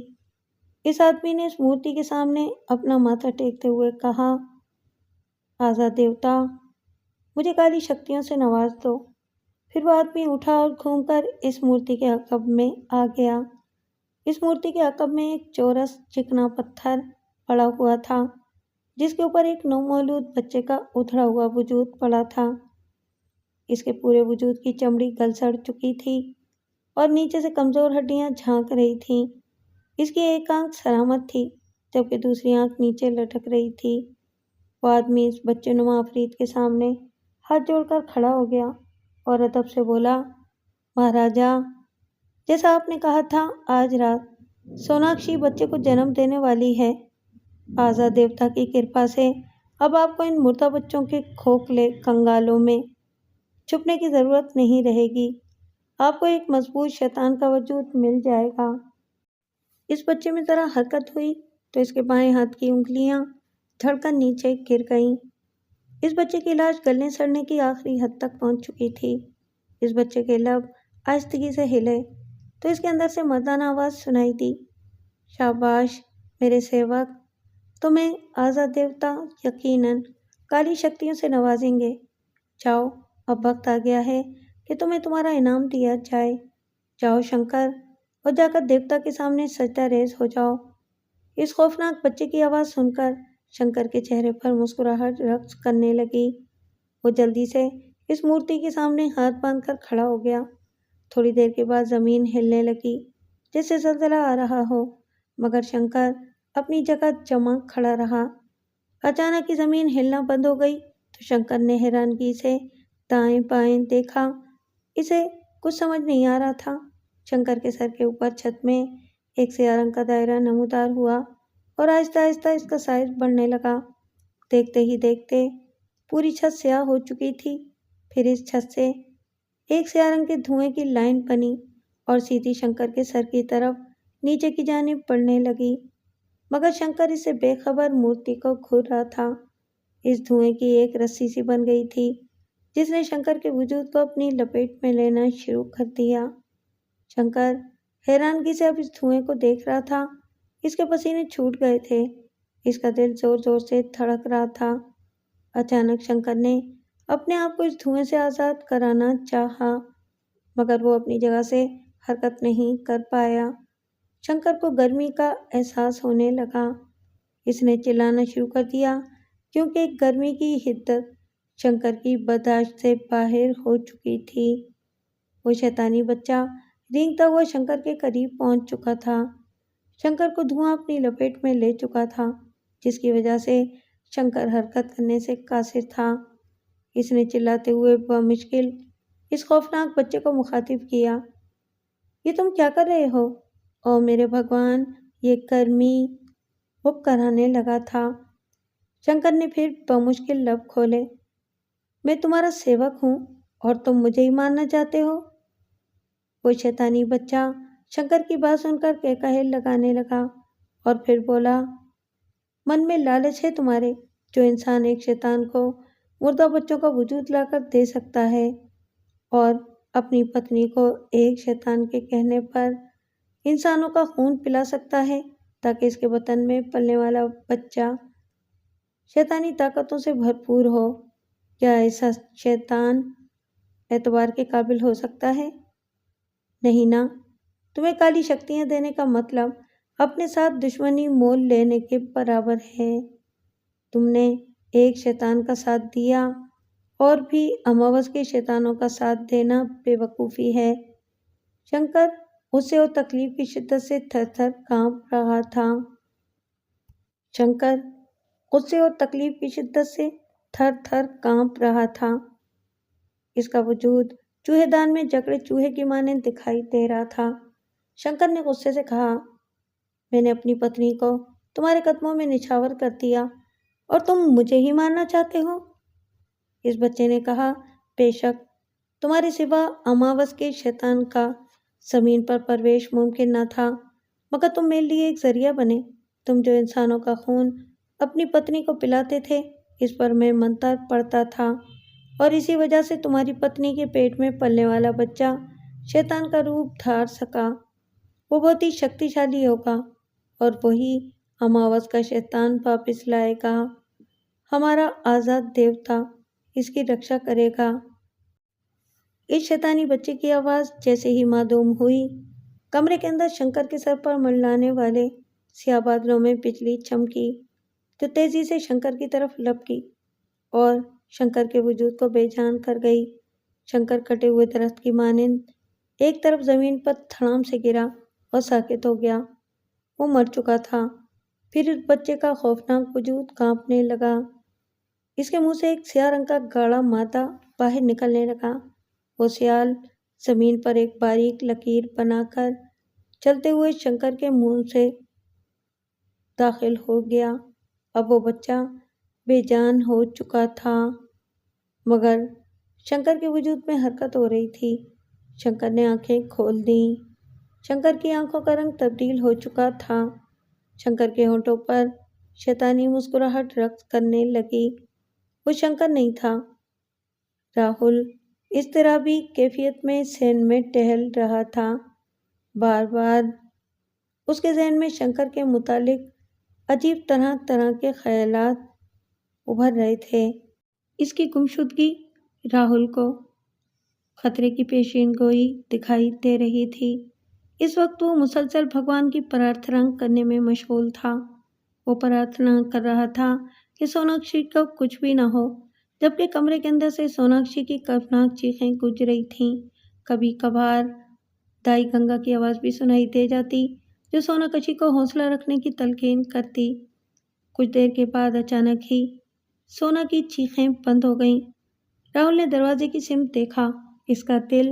اس آدمی نے اس مورتی کے سامنے اپنا ماتھا ٹیکتے ہوئے کہا، آزا دیوتا، مجھے کالی شکتیوں سے نواز دو۔ پھر وہ آدمی اٹھا اور گھوم کر اس مورتی کے عقب میں آ گیا۔ اس مورتی کے عقب میں ایک چورس چکنا پتھر پڑا ہوا تھا جس کے اوپر ایک نومولود بچے کا ادھڑا ہوا وجود پڑا تھا۔ اس کے پورے وجود کی چمڑی گل سڑ چکی تھی اور نیچے سے کمزور ہڈیاں جھانک رہی تھیں۔ اس کی ایک آنکھ سلامت تھی جبکہ دوسری آنکھ نیچے لٹک رہی تھی۔ وہ آدمی اس بچے نما عفریت کے سامنے ہاتھ جوڑ کر کھڑا ہو گیا اور ادب سے بولا، مہاراجا، جیسا آپ نے کہا تھا آج رات سوناکشی بچے کو جنم دینے والی ہے۔ آزا دیوتا کی کرپا سے اب آپ کو ان مردہ بچوں کے کھوکھلے کنگالوں میں چھپنے کی ضرورت نہیں رہے گی۔ آپ کو ایک مضبوط شیطان کا وجود مل جائے گا۔ اس بچے میں ذرا حرکت ہوئی تو اس کے بائیں ہاتھ کی انگلیاں دھڑ کر نیچے گر گئیں۔ اس بچے کی لاش گلنے سڑنے کی آخری حد تک پہنچ چکی تھی۔ اس بچے کے لب آہستگی سے ہلے تو اس کے اندر سے مردانہ آواز سنائی دی، شاباش میرے سیوک، تمہیں آزا دیوتا یقیناً کالی شکتیوں سے نوازیں گے۔ جاؤ، اب وقت آ گیا ہے کہ تمہیں تمہارا انعام دیا جائے۔ جاؤ شنکر، اور جا کر دیوتا کے سامنے سجدہ ریز ہو جاؤ۔ اس خوفناک بچے کی آواز سن کر شنکر کے چہرے پر مسکراہٹ رقص کرنے لگی۔ وہ جلدی سے اس مورتی کے سامنے ہاتھ باندھ کر کھڑا ہو گیا۔ تھوڑی دیر کے بعد زمین ہلنے لگی جیسے زلزلہ آ رہا ہو، مگر شنکر اپنی جگہ جمع کھڑا رہا۔ اچانک ہی زمین ہلنا بند ہو گئی تو شنکر نے حیرانگی سے دائیں بائیں دیکھا۔ اسے کچھ سمجھ نہیں آ رہا تھا۔ شنکر کے سر کے اوپر چھت میں ایک سیاہ رنگ کا دائرہ نمودار ہوا اور آہستہ آہستہ اس کا سائز بڑھنے لگا۔ دیکھتے ہی دیکھتے پوری چھت سیاہ ہو چکی تھی۔ پھر اس چھت سے ایک سیاہ رنگ کے دھوئیں کی لائن بنی اور سیدھی شنکر کے سر کی طرف نیچے کی جانب بڑھنے لگی، مگر شنکر اس سے بے خبر مورتی کو گھور رہا تھا۔ اس دھوئیں کی ایک رسی سی بن گئی تھی جس نے شنکر کے وجود کو اپنی لپیٹ میں لینا شروع کر دیا۔ شنکر حیرانگی سے اب اس دھوئیں کو دیکھ رہا تھا۔ اس کے پسینے چھوٹ گئے تھے، اس کا دل زور زور سے دھڑک رہا تھا۔ اچانک شنکر نے اپنے آپ کو اس دھوئیں سے آزاد کرانا چاہا، مگر وہ اپنی جگہ سے حرکت نہیں کر پایا۔ شنکر کو گرمی کا احساس ہونے لگا۔ اس نے چلانا شروع کر دیا کیونکہ گرمی کی حدت شنکر کی برداشت سے باہر ہو چکی تھی۔ وہ شیطانی بچہ رینگتا ہوا شنکر کے قریب پہنچ چکا تھا۔ شنکر کو دھواں اپنی لپیٹ میں لے چکا تھا، جس کی وجہ سے شنکر حرکت کرنے سے قاصر تھا۔ اس نے چلاتے ہوئے بمشکل اس خوفناک بچے کو مخاطب کیا، یہ تم کیا کر رہے ہو؟ او میرے بھگوان، یہ گرمی! وہ کرانے لگا تھا۔ شنکر نے پھر بمشکل لب کھولے، میں تمہارا سیوک ہوں اور تم مجھے ہی مارنا چاہتے ہو؟ وہ شیطانی بچہ شنکر کی بات سن کر قہقہے لگانے لگا اور پھر بولا، من میں لالچ ہے تمہارے، جو انسان ایک شیطان کو مردہ بچوں کا وجود لا کر دے سکتا ہے اور اپنی پتنی کو ایک شیطان کے کہنے پر انسانوں کا خون پلا سکتا ہے تاکہ اس کے وطن میں پلنے والا بچہ شیطانی طاقتوں سے بھرپور ہو۔ کیا ایسا شیطان اعتبار کے قابل ہو سکتا ہے؟ نہیں نا۔ تمہیں کالی شکتیاں دینے کا مطلب اپنے ساتھ دشمنی مول لینے کے برابر ہے۔ تم نے ایک شیطان کا ساتھ دیا اور بھی اماوس کے شیطانوں کا ساتھ دینا بے وقوفی ہے۔ شنکر غصے اور تکلیف کی شدت سے تھر تھر کانپ رہا تھا۔ شنکر غصے اور تکلیف کی شدت سے تھر تھر کانپ رہا تھا۔ اس کا وجود چوہے دان میں جکڑے چوہے کی مانند دکھائی دے رہا تھا۔ شنکر نے غصے سے کہا، میں نے اپنی پتنی کو تمہارے قدموں میں نچھاور کر دیا اور تم مجھے ہی مارنا چاہتے ہو؟ اس بچے نے کہا، بے شک تمہارے سوا اماوس کے شیطان کا زمین پر پرویش ممکن نہ تھا، مگر تم میرے لیے ایک ذریعہ بنے۔ تم جو انسانوں کا خون اپنی پتنی کو پلاتے تھے، اس پر میں منتر پڑھتا تھا اور اسی وجہ سے تمہاری پتنی کے پیٹ میں پلنے والا بچہ شیطان کا روپ دھار سکا۔ وہ بہت ہی شکتیشالی ہوگا اور وہی اماوس کا شیطان واپس لائے گا۔ ہمارا آزاد دیوتا اس کی رکشا کرے گا۔ اس شیطانی بچے کی آواز جیسے ہی معدوم ہوئی، کمرے کے اندر شنکر کے سر پر منڈلانے والے سیاہ بادلوں میں بجلی چمکی جو تیزی سے شنکر کی طرف لپکی اور شنکر کے وجود کو بے جان کر گئی۔ شنکر کٹے ہوئے درخت کی مانند ایک طرف زمین پر دھڑام سے گرا اور ساکت ہو گیا۔ وہ مر چکا تھا۔ پھر اس بچے کا خوفناک وجود کانپنے لگا۔ اس کے منہ سے ایک سیاہ رنگ کا گاڑھا مادہ باہر نکلنے لگا۔ وہ سیال زمین پر ایک باریک لکیر بنا کر چلتے ہوئے شنکر کے منہ سے داخل ہو گیا۔ اب وہ بچہ بے جان ہو چکا تھا، مگر شنکر کے وجود میں حرکت ہو رہی تھی۔ شنکر نے آنکھیں کھول دیں۔ شنکر کی آنکھوں کا رنگ تبدیل ہو چکا تھا۔ شنکر کے ہونٹوں پر شیطانی مسکراہٹ رقص کرنے لگی۔ وہ شنکر نہیں تھا۔ راہل اضطرابی کیفیت میں ذہن میں ٹہل رہا تھا۔ بار بار اس کے ذہن میں شنکر کے متعلق عجیب طرح طرح کے خیالات ابھر رہے تھے۔ اس کی گمشدگی راہل کو خطرے کی پیشین گوئی دکھائی دے رہی تھی۔ اس وقت وہ مسلسل بھگوان کی پرارتھنا کرنے میں مشغول تھا۔ وہ پرارتھنا کر رہا تھا کہ سوناکشی کو کچھ بھی نہ ہو، جبکہ کمرے کے اندر سے سوناکشی کی خوفناک چیخیں گونج رہی تھیں۔ کبھی کبھار دائی گنگا کی آواز بھی سنائی دے جاتی جو سوناکشی کو حوصلہ رکھنے کی تلقین کرتی۔ کچھ دیر کے بعد اچانک ہی سونا کی چیخیں بند ہو گئیں۔ راہل نے دروازے کی سمت دیکھا۔ اس کا دل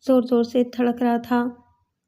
زور زور سے دھڑک رہا تھا۔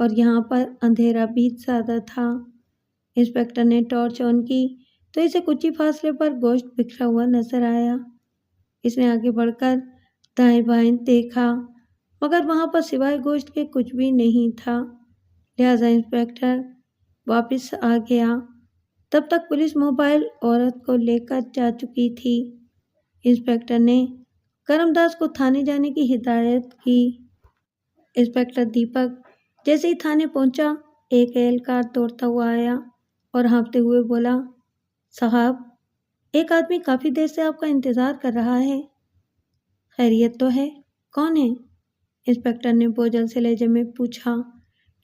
اور یہاں پر اندھیرا بھی زیادہ تھا۔ انسپکٹر نے ٹارچ آن کی تو اسے کچھ ہی فاصلے پر گوشت بکھرا ہوا نظر آیا۔ اس نے آگے بڑھ کر دائیں بائیں دیکھا مگر وہاں پر سوائے گوشت کے کچھ بھی نہیں تھا، لہذا انسپکٹر واپس آ گیا۔ تب تک پولیس موبائل عورت کو لے کر جا چکی تھی۔ انسپکٹر نے کرم داس کو تھانے جانے کی ہدایت کی۔ انسپکٹر دیپک جیسے ہی تھانے پہنچا، ایک اہلکار دوڑتا ہوا آیا اور ہانپتے ہوئے بولا، صاحب، ایک آدمی کافی دیر سے آپ کا انتظار کر رہا ہے۔ خیریت تو ہے؟ کون ہے؟ انسپکٹر نے بوجھل سے لہجے میں پوچھا،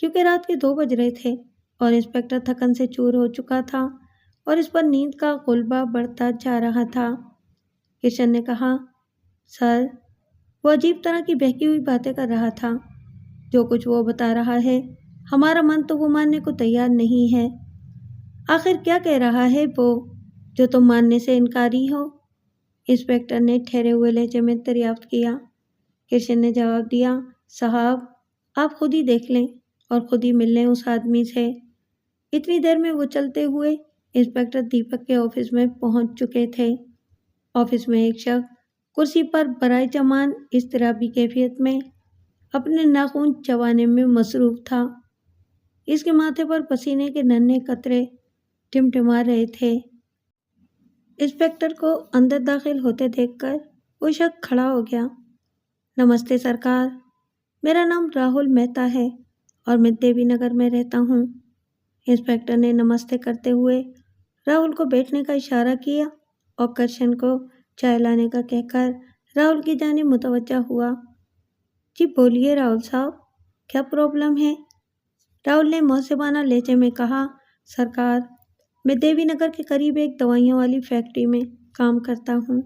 کیونکہ رات کے 2 بج رہے تھے اور انسپکٹر تھکن سے چور ہو چکا تھا اور اس پر نیند کا غلبہ بڑھتا جا رہا تھا۔ کرشن نے کہا، سر، وہ عجیب طرح کی بہکی ہوئی باتیں کر رہا تھا۔ جو کچھ وہ بتا رہا ہے ہمارا من تو وہ ماننے کو تیار نہیں ہے۔ آخر کیا کہہ رہا ہے وہ جو تم ماننے سے انکاری ہو؟ انسپکٹر نے ٹھہرے ہوئے لہجے میں دریافت کیا۔ کرشن نے جواب دیا، صاحب، آپ خود ہی دیکھ لیں اور خود ہی مل لیں اس آدمی سے۔ اتنی دیر میں وہ چلتے ہوئے انسپکٹر دیپک کے آفس میں پہنچ چکے تھے۔ آفس میں ایک شخص کرسی پر برائے جمان اضطرابی کیفیت میں اپنے ناخن چبانے میں مصروف تھا۔ اس کے ماتھے پر پسینے کے ننھے قطرے ٹمٹما رہے تھے۔ انسپکٹر کو اندر داخل ہوتے دیکھ کر وہ شخص کھڑا ہو گیا۔ نمستے سرکار، میرا نام راہل مہتا ہے اور میں دیوی نگر میں رہتا ہوں۔ انسپکٹر نے نمستے کرتے ہوئے راہل کو بیٹھنے کا اشارہ کیا اور کرشن کو چائے لانے کا کہہ کر راہل کی جانب متوجہ ہوا۔ جی بولیے راہل صاحب، کیا پرابلم ہے؟ راہل نے محسوبانہ لہجے میں کہا، سرکار، میں دیوی نگر کے قریب ایک دوائیوں والی فیکٹری میں کام کرتا ہوں۔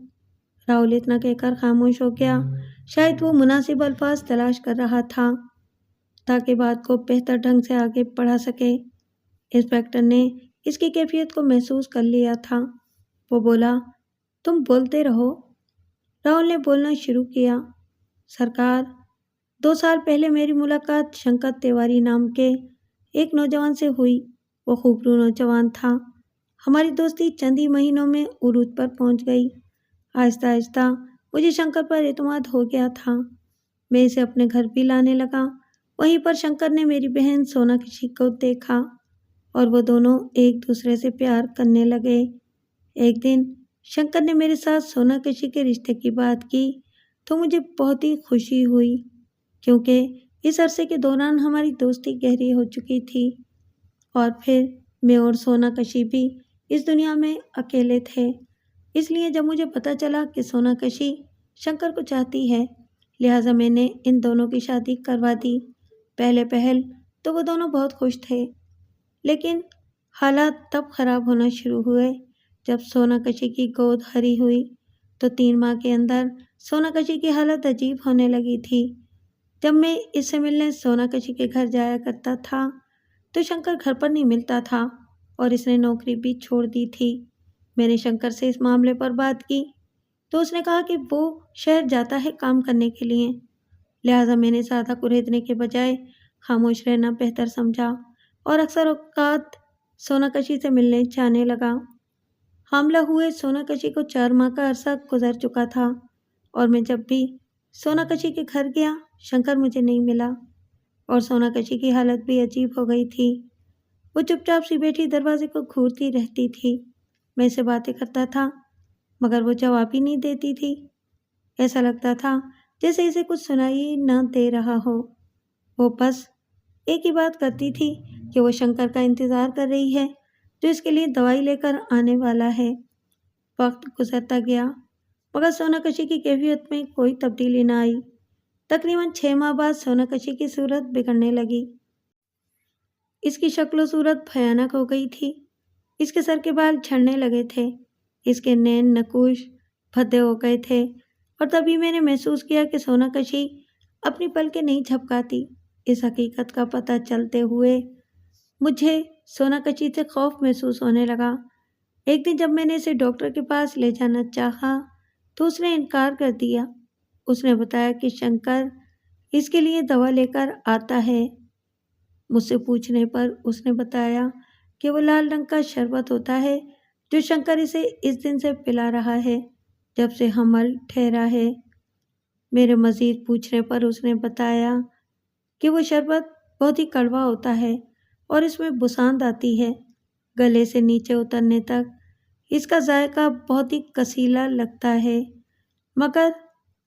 راہل اتنا کہہ کر خاموش ہو گیا۔ شاید وہ مناسب الفاظ تلاش کر رہا تھا تاکہ بات کو بہتر ڈھنگ سے آگے بڑھا سکے۔ انسپکٹر نے اس کی کیفیت کو محسوس کر لیا تھا۔ وہ بولا، تم بولتے رہو۔ راہل نے بولنا شروع کیا، سرکار، 2 سال پہلے میری ملاقات شنکر تیواری نام کے ایک نوجوان سے ہوئی۔ وہ خوبرو نوجوان تھا۔ ہماری دوستی چند ہی مہینوں میں عروج پر پہنچ گئی۔ آہستہ آہستہ مجھے شنکر پر اعتماد ہو گیا تھا۔ میں اسے اپنے گھر بھی لانے لگا۔ وہیں پر شنکر نے میری بہن سوناکشی کو دیکھا اور وہ دونوں ایک دوسرے سے پیار کرنے لگے۔ ایک دن شنکر نے میرے ساتھ سوناکشی کے رشتے کی بات کی تو مجھے بہت ہی خوشی ہوئی، کیونکہ اس عرصے کے دوران ہماری دوستی گہری ہو چکی تھی اور پھر میں اور سوناکشی بھی اس دنیا میں اکیلے تھے۔ اس لیے جب مجھے پتہ چلا کہ سوناکشی شنکر کو چاہتی ہے، لہٰذا میں نے ان دونوں کی شادی کروا دی۔ پہلے پہل تو وہ دونوں بہت خوش تھے، لیکن حالات تب خراب ہونا شروع ہوئے جب سوناکشی کی گود ہری ہوئی تو 3 ماہ کے اندر سوناکشی کی حالت عجیب ہونے لگی تھی۔ جب میں اس سے ملنے سوناکشی کے گھر جایا کرتا تھا تو شنکر گھر پر نہیں ملتا تھا اور اس نے نوکری بھی چھوڑ دی تھی۔ میں نے شنکر سے اس معاملے پر بات کی تو اس نے کہا کہ وہ شہر جاتا ہے کام کرنے کے لیے، لہٰذا میں نے زیادہ کریدنے کے بجائے خاموش رہنا بہتر سمجھا اور اکثر اوقات سوناکشی سے ملنے جانے لگا۔ حاملہ ہوئے سوناکشی کو 4 ماہ کا عرصہ گزر چکا تھا اور میں جب بھی سوناکشی کے گھر گیا، شنکر مجھے نہیں ملا اور سوناکشی کی حالت بھی عجیب ہو گئی تھی۔ وہ چپ چاپ سی بیٹھی دروازے کو گھورتی رہتی تھی۔ میں اسے باتیں کرتا تھا مگر وہ جواب ہی نہیں دیتی تھی۔ ایسا لگتا تھا جیسے اسے کچھ سنائی نہ دے رہا ہو۔ وہ بس ایک ہی بات کرتی تھی کہ وہ شنکر کا انتظار کر رہی ہے جو اس کے لیے دوائی لے کر آنے والا ہے۔ وقت گزرتا گیا مگر سوناکشی کی کیفیت میں کوئی تبدیلی نہ آئی۔ تقریباً 6 ماہ بعد سوناکشی کی صورت بگڑنے لگی۔ اس کی شکل و صورت بھیانک ہو گئی تھی۔ اس کے سر کے بال جھڑنے لگے تھے، اس کے نین نقوش بھدے ہو گئے تھے اور تبھی میں نے محسوس کیا کہ سوناکشی اپنی پلکیں نہیں جھپکاتی۔ اس حقیقت کا پتہ چلتے ہوئے مجھے سوناکشی سے خوف محسوس ہونے لگا۔ ایک دن جب میں نے اسے ڈاکٹر کے پاس لے جانا چاہا تو اس نے انکار کر دیا۔ اس نے بتایا کہ شنکر اس کے لیے دوا لے کر آتا ہے۔ مجھ سے پوچھنے پر اس نے بتایا کہ وہ لال رنگ کا شربت ہوتا ہے جو شنکر اسے اس دن سے پلا رہا ہے جب سے حمل ٹھہرا ہے۔ میرے مزید پوچھنے پر اس نے بتایا کہ وہ شربت بہت ہی کڑوا ہوتا ہے اور اس میں بساند آتی ہے۔ گلے سے نیچے اترنے تک اس کا ذائقہ بہت ہی کسیلا لگتا ہے، مگر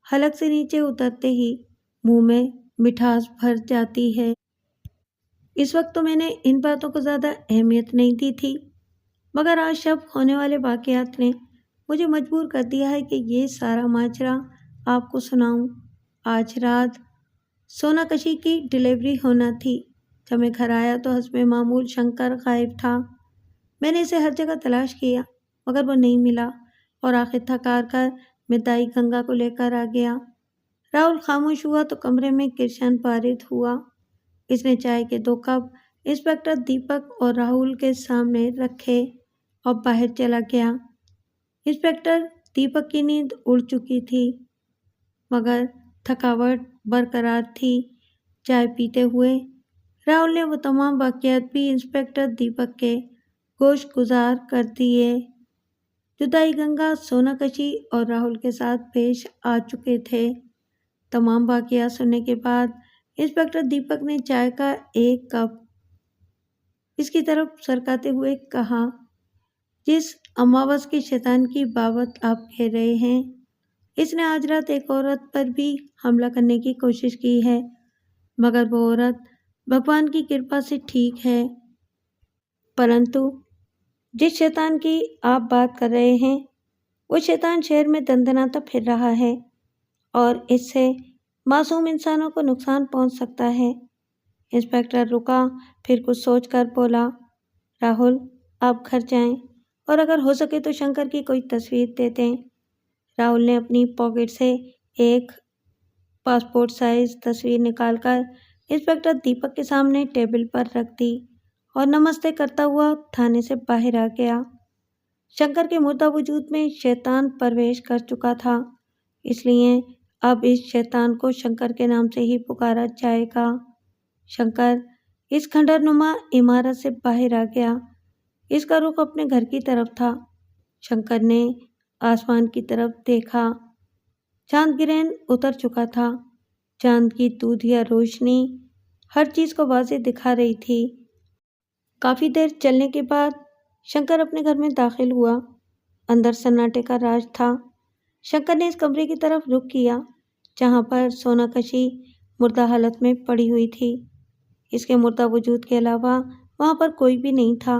حلق سے نیچے اترتے ہی منہ میں مٹھاس بھر جاتی ہے۔ اس وقت تو میں نے ان باتوں کو زیادہ اہمیت نہیں دی تھی، مگر آج شب ہونے والے واقعات نے مجھے مجبور کر دیا ہے کہ یہ سارا ماجرا آپ کو سناؤں۔ آج رات سوناکشی کی ڈلیوری ہونا تھی۔ جب میں گھر آیا تو حسب معمول شنکر غائب تھا۔ میں نے اسے ہر جگہ تلاش کیا مگر وہ نہیں ملا اور آخر تھک ہار کر میں دائی گنگا کو لے کر آ گیا۔ راہل خاموش ہوا تو کمرے میں کرشن پارد ہوا۔ اس نے چائے کے 2 کپ انسپکٹر دیپک اور راہل کے سامنے رکھے اور باہر چلا گیا۔ انسپکٹر دیپک کی نیند اڑ چکی تھی مگر تھکاوٹ برقرار تھی۔ چائے پیتے ہوئے راہل نے وہ تمام واقعات بھی انسپکٹر دیپک کے گوش گزار کر دیے جو دائی گنگا، سوناکشی اور راہل کے ساتھ پیش آ چکے تھے۔ تمام واقعات سننے کے بعد انسپکٹر دیپک نے چائے کا 1 کپ اس کی طرف سرکاتے ہوئے کہا، جس اماوس کے شیطان کی بابت آپ کہہ رہے ہیں، اس نے آج رات ایک عورت پر بھی حملہ کرنے کی کوشش کی ہے، مگر وہ عورت بھگوان کی کرپا سے ٹھیک ہے۔ پرنتو جس شیطان کی آپ بات کر رہے ہیں وہ شیطان شہر میں دندناتا پھر رہا ہے اور اس سے معصوم انسانوں کو نقصان پہنچ سکتا ہے۔ انسپکٹر رکا، پھر کچھ سوچ کر بولا، راہل آپ گھر جائیں اور اگر ہو سکے تو شنکر کی کوئی تصویر دے دیں۔ راہل نے اپنی پاکٹ سے ایک پاسپورٹ سائز تصویر نکال کر انسپکٹر دیپک کے سامنے ٹیبل پر رکھ دی اور نمستے کرتا ہوا تھانے سے باہر آ گیا۔ شنکر کے مردہ وجود میں شیطان پرویش کر چکا تھا، اس لیے اب اس شیطان کو شنکر کے نام سے ہی پکارا جائے گا۔ شنکر اس کھنڈر نما عمارت سے باہر آ گیا۔ اس کا رخ اپنے گھر کی طرف تھا۔ شنکر نے آسمان کی طرف دیکھا۔ چاند گرہن اتر چکا تھا۔ چاند کی دودھیا روشنی ہر چیز کو واضح دکھا رہی تھی۔ کافی دیر چلنے کے بعد شنکر اپنے گھر میں داخل ہوا۔ اندر سناٹے کا راج تھا۔ شنکر نے اس کمرے کی طرف رخ کیا جہاں پر سوناکشی مردہ حالت میں پڑی ہوئی تھی۔ اس کے مردہ وجود کے علاوہ وہاں پر کوئی بھی نہیں تھا۔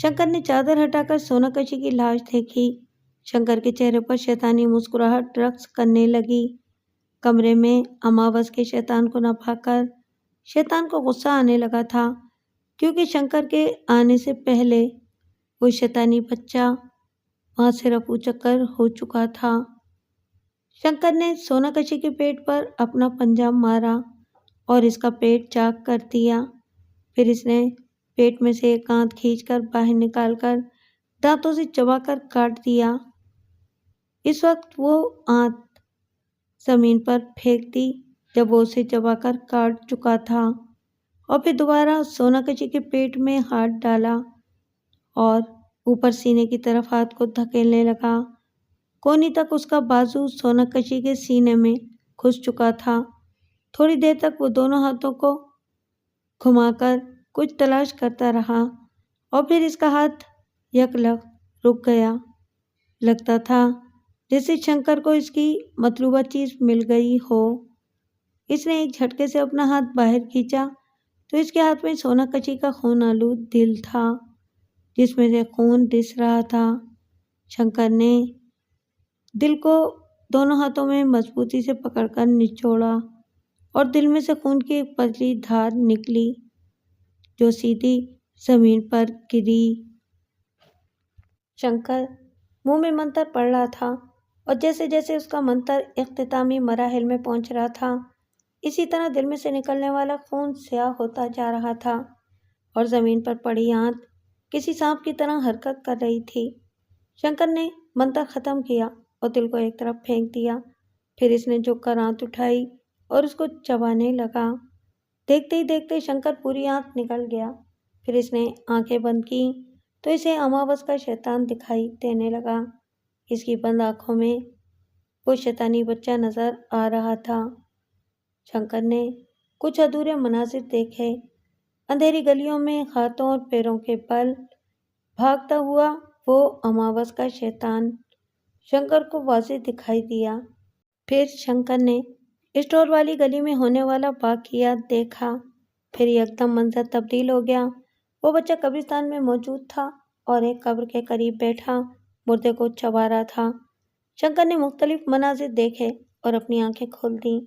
شنکر نے چادر ہٹا کر سوناکشی کی لاش دیکھی۔ شنکر کے چہرے پر شیطانی مسکراہٹ رقص کرنے لگی۔ کمرے میں اماوس کے شیطان کو نہ بھاگ کر شیطان کو غصہ آنے لگا تھا کیونکہ شنکر کے آنے سے پہلے وہ شیطانی بچہ وہاں سے رفو چکر ہو چکا تھا۔ شنکر نے سوناکشی کے پیٹ پر اپنا پنجہ مارا اور اس کا پیٹ چاک کر دیا۔ پھر اس نے پیٹ میں سے ایک آنت کھینچ کر باہر نکال کر دانتوں سے چبا کر کاٹ دیا۔ اس وقت وہ آنت زمین پر پھینک دی جب وہ اسے چبا کر کاٹ چکا تھا اور پھر دوبارہ سوناکشی کے پیٹ میں ہاتھ ڈالا اور اوپر سینے کی طرف ہاتھ کو دھکیلنے لگا۔ کونی تک اس کا بازو سوناکشی کے سینے میں گھس چکا تھا۔ تھوڑی دیر تک وہ دونوں ہاتھوں کو گھما کر کچھ تلاش کرتا رہا اور پھر اس کا ہاتھ یکلخت رک گیا۔ لگتا تھا جیسے شنکر کو اس کی مطلوبہ چیز مل گئی ہو۔ اس نے ایک جھٹکے سے اپنا ہاتھ باہر کھینچا تو اس کے ہاتھ میں سوناکشی کا خون آلود دل تھا جس میں سے خون رس رہا تھا۔ شنکر نے دل کو دونوں ہاتھوں میں مضبوطی سے پکڑ کر نچوڑا اور دل میں سے خون کی ایک پتلی دھار نکلی جو سیدھی زمین پر گری۔ شنکر منہ میں منتر پڑھ رہا تھا اور جیسے جیسے اس کا منتر اختتامی مراحل میں پہنچ رہا تھا اسی طرح دل میں سے نکلنے والا خون سیاہ ہوتا جا رہا تھا اور زمین پر پڑی آنت کسی سانپ کی طرح حرکت کر رہی تھی۔ شنکر نے منتر ختم کیا اور دل کو ایک طرف پھینک دیا۔ پھر اس نے جھک کر آنت اٹھائی اور اس کو چبانے لگا۔ دیکھتے ہی دیکھتے شنکر پوری آنکھ نکل گیا۔ پھر اس نے آنکھیں بند کی تو اسے اماوس کا شیطان دکھائی دینے لگا۔ اس کی بند آنکھوں میں وہ شیطانی بچہ نظر آ رہا تھا۔ شنکر نے کچھ ادھورے مناظر دیکھے۔ اندھیری گلیوں میں ہاتھوں اور پیروں کے بل بھاگتا ہوا وہ اماوس کا شیطان شنکر کو واضح دکھائی دیا۔ پھر شنکر نے اسٹور والی گلی میں ہونے والا واقعہ دیکھا۔ پھر یکدم منظر تبدیل ہو گیا۔ وہ بچہ قبرستان میں موجود تھا اور ایک قبر کے قریب بیٹھا مردے کو چبا رہا تھا۔ شنکر نے مختلف مناظر دیکھے اور اپنی آنکھیں کھول دیں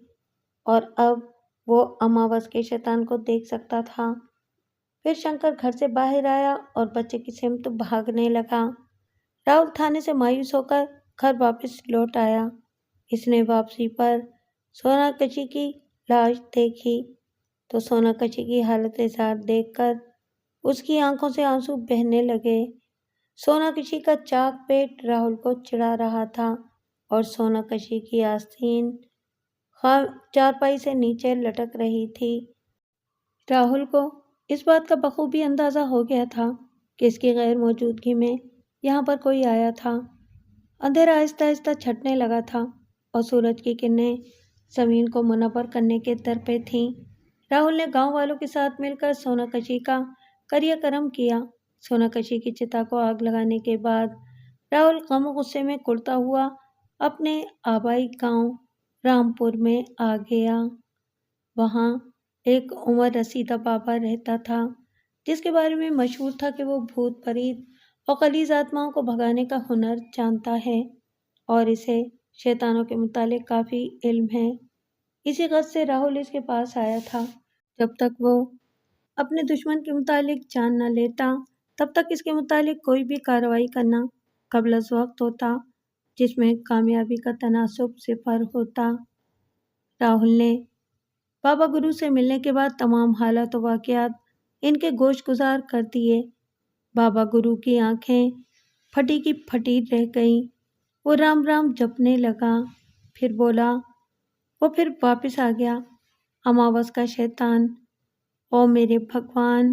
اور اب وہ اماوس کے شیطان کو دیکھ سکتا تھا۔ پھر شنکر گھر سے باہر آیا اور بچے کی سمت بھاگنے لگا۔ راہل تھانے سے مایوس ہو کر گھر واپس لوٹ آیا۔ اس نے واپسی پر سوناکشی کی لاش دیکھی تو سوناکشی کی حالت زار دیکھ کر اس کی آنکھوں سے آنسو بہنے لگے۔ سوناکشی کا چاک پیٹ راہل کو چڑھا رہا تھا اور سوناکشی کی آستین چارپائی سے نیچے لٹک رہی تھی۔ راہل کو اس بات کا بخوبی اندازہ ہو گیا تھا کہ اس کی غیر موجودگی میں یہاں پر کوئی آیا تھا۔ اندھیرا آہستہ آہستہ چھٹنے لگا تھا اور سورج کی کرنیں زمین کو منور کرنے کے در پہ تھیں۔ راہل نے گاؤں والوں کے ساتھ مل کر سوناکشی کا کریا کرم کیا۔ سوناکشی کی چتا کو آگ لگانے کے بعد راہل غم و غصے میں کڑتا ہوا اپنے آبائی گاؤں رامپور میں آ گیا۔ وہاں ایک عمر رسیدہ بابا رہتا تھا جس کے بارے میں مشہور تھا کہ وہ بھوت پریت اور غلیظ آتماؤں کو بھگانے کا ہنر جانتا ہے اور اسے شیطانوں کے متعلق کافی علم ہے۔ اسی غرض سے راہل اس کے پاس آیا تھا۔ جب تک وہ اپنے دشمن کے متعلق جان نہ لیتا تب تک اس کے متعلق کوئی بھی کارروائی کرنا قبل از وقت ہوتا جس میں کامیابی کا تناسب صفر ہوتا۔ راہل نے بابا گرو سے ملنے کے بعد تمام حالات و واقعات ان کے گوش گزار کر دیے۔ بابا گرو کی آنکھیں پھٹی کی پھٹی رہ گئیں۔ وہ رام رام جپنے لگا، پھر بولا، وہ پھر واپس آ گیا۔ اماوس کا شیطان، او میرے بھگوان،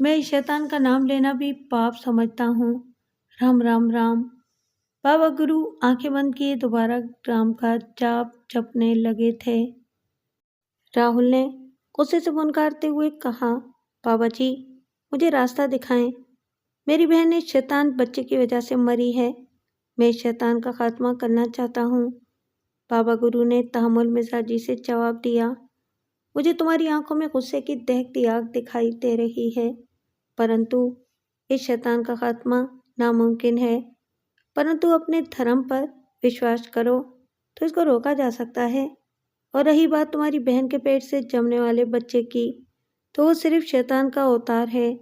میں اس شیطان کا نام لینا بھی پاپ سمجھتا ہوں۔ رام رام رام۔ بابا گرو آنکھیں بند کیے دوبارہ رام کا جاپ جپنے لگے تھے۔ راہل نے غصے سے پھنکارتے ہوئے کہا، بابا جی مجھے راستہ دکھائیں، میری بہن اس شیطان بچے کی وجہ سے مری ہے، میں اس شیطان کا خاتمہ کرنا چاہتا ہوں۔ بابا گرو نے تحمل مزاجی سے جواب دیا، مجھے تمہاری آنکھوں میں غصے کی دہکتی آگ دکھائی دے رہی ہے، پرنتو اس شیطان کا خاتمہ ناممکن ہے، پرنتو اپنے دھرم پر وشواس کرو تو اس کو روکا جا سکتا ہے۔ اور رہی بات تمہاری بہن کے پیٹ سے جمنے والے بچے کی تو وہ صرف شیطان کا اوتار ہے،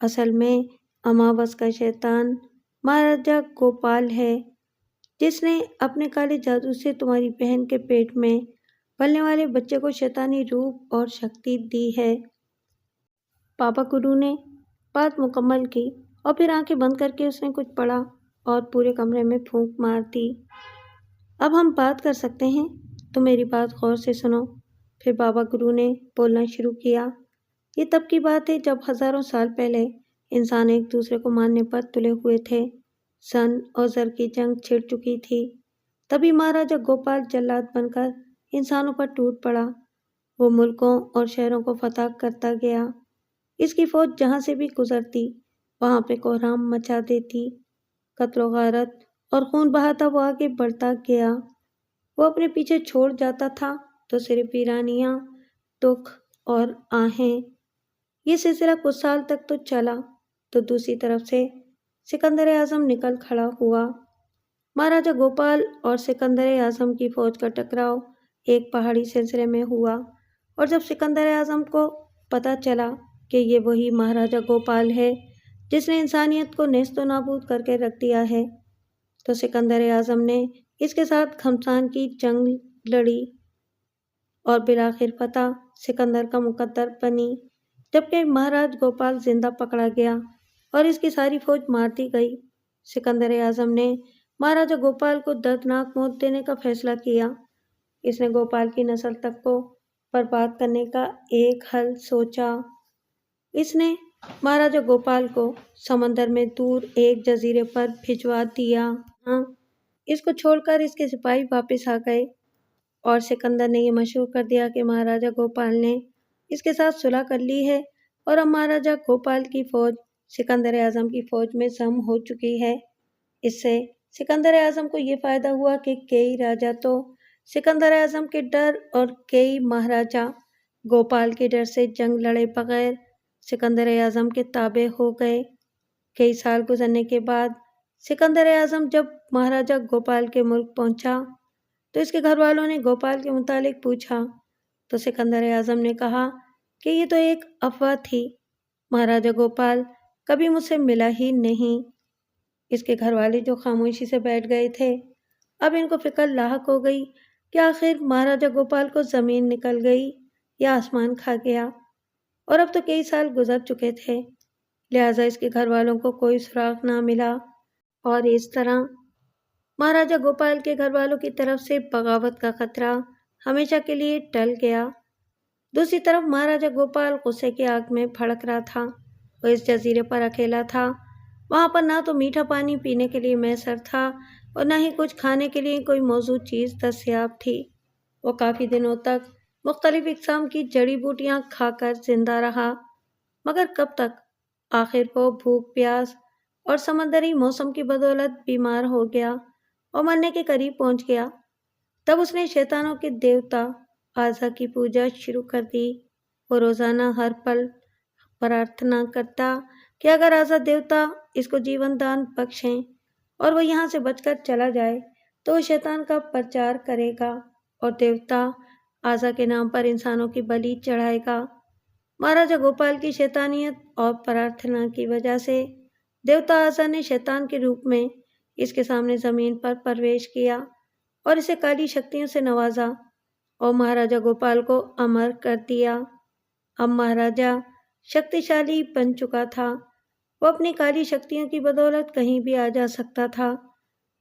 اصل میں اماوس کا شیطان مہاراجا گوپال ہے جس نے اپنے کالے جادو سے تمہاری بہن کے پیٹ میں پلنے والے بچے کو شیطانی روپ اور شکتی دی ہے۔ بابا گرو نے بات مکمل کی اور پھر آنکھیں بند کر کے اس نے کچھ پڑھا اور پورے کمرے میں پھونک مار دی۔ اب ہم بات کر سکتے ہیں، تو میری بات غور سے سنو۔ پھر بابا گرو نے بولنا شروع کیا، یہ تب کی بات ہے جب ہزاروں سال پہلے انسان ایک دوسرے کو مارنے پر تلے ہوئے تھے۔ سن اور زر کی جنگ چھڑ چکی تھی۔ تبھی مہاراجا گوپال جلاد بن کر انسانوں پر ٹوٹ پڑا۔ وہ ملکوں اور شہروں کو فتح کرتا گیا۔ اس کی فوج جہاں سے بھی گزرتی وہاں پہ کوہرام مچا دیتی۔ قتل و غارت اور خون بہاتا وہ آگے بڑھتا گیا۔ وہ اپنے پیچھے چھوڑ جاتا تھا تو صرف ویرانیاں، دکھ اور آہیں۔ یہ سلسلہ کچھ سال تک تو چلا تو دوسری طرف سے سکندر اعظم نکل کھڑا ہوا۔ مہاراجا گوپال اور سکندر اعظم کی فوج کا ٹکراؤ ایک پہاڑی سلسلے میں ہوا، اور جب سکندر اعظم کو پتہ چلا کہ یہ وہی مہاراجا گوپال ہے جس نے انسانیت کو نیست و نابود کر کے رکھ دیا ہے، تو سکندر اعظم نے اس کے ساتھ گھمسان کی جنگ لڑی اور بالآخر فتح سکندر کا مقدر بنی، جبکہ مہاراج گوپال زندہ پکڑا گیا اور اس کی ساری فوج مار دی گئی۔ سکندر اعظم نے مہاراجا گوپال کو دردناک موت دینے کا فیصلہ کیا۔ اس نے گوپال کی نسل تک کو پر بات کرنے کا ایک حل سوچا۔ اس نے مہاراجا گوپال کو سمندر میں دور ایک جزیرے پر بھجوا دیا۔ اس کو چھوڑ کر اس کے سپاہی واپس آ گئے اور سکندر نے یہ مشہور کر دیا کہ مہاراجا گوپال نے اس کے ساتھ صلح کر لی ہے اور اب مہاراجا گوپال کی فوج سکندر اعظم کی فوج میں ضم ہو چکی ہے۔ اس سے سکندر اعظم کو یہ فائدہ ہوا کہ کئی راجا تو سکندر اعظم کے ڈر اور کئی مہاراجا گوپال کے ڈر سے جنگ لڑے بغیر سکندر اعظم کے تابع ہو گئے۔ کئی سال گزرنے کے بعد سکندر اعظم جب مہاراجا گوپال کے ملک پہنچا تو اس کے گھر والوں نے گوپال کے متعلق پوچھا تو سکندر اعظم نے کہا کہ یہ تو ایک افواہ تھی، مہاراجا گوپال کبھی مجھ سے ملا ہی نہیں۔ اس کے گھر والے جو خاموشی سے بیٹھ گئے تھے، اب ان کو فکر لاحق ہو گئی کہ آخر مہاراجا گوپال کو زمین نکل گئی یا آسمان کھا گیا، اور اب تو کئی سال گزر چکے تھے، لہٰذا اس کے گھر والوں کو کوئی سراغ نہ ملا، اور اس طرح مہاراجا گوپال کے گھر والوں کی طرف سے بغاوت کا خطرہ ہمیشہ کے لیے ٹل گیا۔ دوسری طرف مہاراجا گوپال غصے کی آگ میں بھڑک رہا تھا۔ وہ اس جزیرے پر اکیلا تھا، وہاں پر نہ تو میٹھا پانی پینے کے لیے میسر تھا اور نہ ہی کچھ کھانے کے لیے کوئی موزوں چیز دستیاب تھی۔ وہ کافی دنوں تک مختلف اقسام کی جڑی بوٹیاں کھا کر زندہ رہا، مگر کب تک؟ آخر وہ بھوک پیاس اور سمندری موسم کی بدولت بیمار ہو گیا اور مرنے کے قریب پہنچ گیا۔ تب اس نے شیطانوں کے دیوتا آزا کی پوجا شروع کر دی۔ وہ روزانہ ہر پل پرارتھنا کرتا کہ اگر آزا دیوتا اس کو جیون دان بخشیں اور وہ یہاں سے بچ کر چلا جائے تو وہ شیطان کا پرچار کرے گا اور دیوتا آزا کے نام پر انسانوں کی بلی چڑھائے گا۔ مہاراجا گوپال کی شیطانیت اور پرارتھنا کی وجہ سے دیوتا آزا نے شیطان کے روپ میں اس کے سامنے زمین پر پرویش کیا اور اسے کالی شکتیوں سے نوازا اور مہاراجا گوپال کو امر کر دیا۔ اب مہاراجا شکتیشالی بن چکا تھا، وہ اپنی کالی شکتیوں کی بدولت کہیں بھی آ جا سکتا تھا،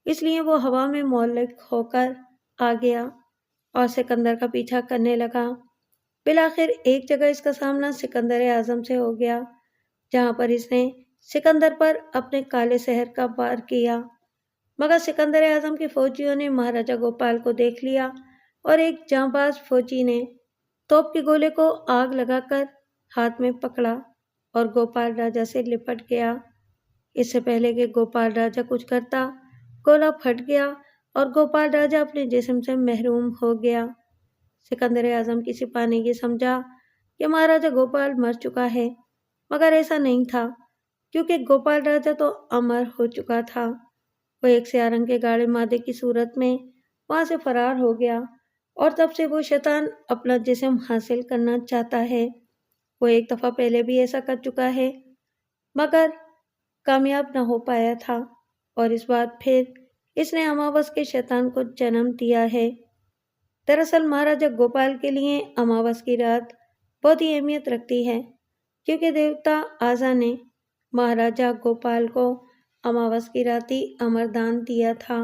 اس لیے وہ ہوا میں معلق ہو کر آ گیا اور سکندر کا پیچھا کرنے لگا۔ بالآخر ایک جگہ اس کا سامنا سکندر اعظم سے ہو گیا، جہاں پر اس نے سکندر پر اپنے کالے سحر کا وار کیا، مگر سکندر اعظم کے فوجیوں نے مہاراجا گوپال کو دیکھ لیا اور ایک جانباز فوجی نے توپ کے گولے کو آگ لگا کر ہاتھ میں پکڑا اور گوپال راجا سے لپٹ گیا۔ اس سے پہلے کہ گوپال راجا کچھ کرتا، گولا پھٹ گیا اور گوپال راجا اپنے جسم سے محروم ہو گیا۔ سکندر اعظم کی سپاہ نے یہ سمجھا کہ مہاراجا گوپال مر چکا ہے، مگر ایسا نہیں تھا، کیونکہ گوپال راجا تو امر ہو چکا تھا۔ وہ ایک سیاہ رنگ کے گاڑے مادے کی صورت میں وہاں سے فرار ہو گیا اور تب سے وہ شیطان اپنا جسم حاصل کرنا چاہتا ہے۔ وہ ایک دفعہ پہلے بھی ایسا کر چکا ہے، مگر کامیاب نہ ہو پایا تھا، اور اس بار پھر اس نے اماوس کے شیطان کو جنم دیا ہے۔ دراصل مہاراجا گوپال کے لیے اماوس کی رات بہت ہی اہمیت رکھتی ہے، کیونکہ دیوتا آزا نے مہاراجا گوپال کو اماوس کی رات ہی امردان دیا تھا،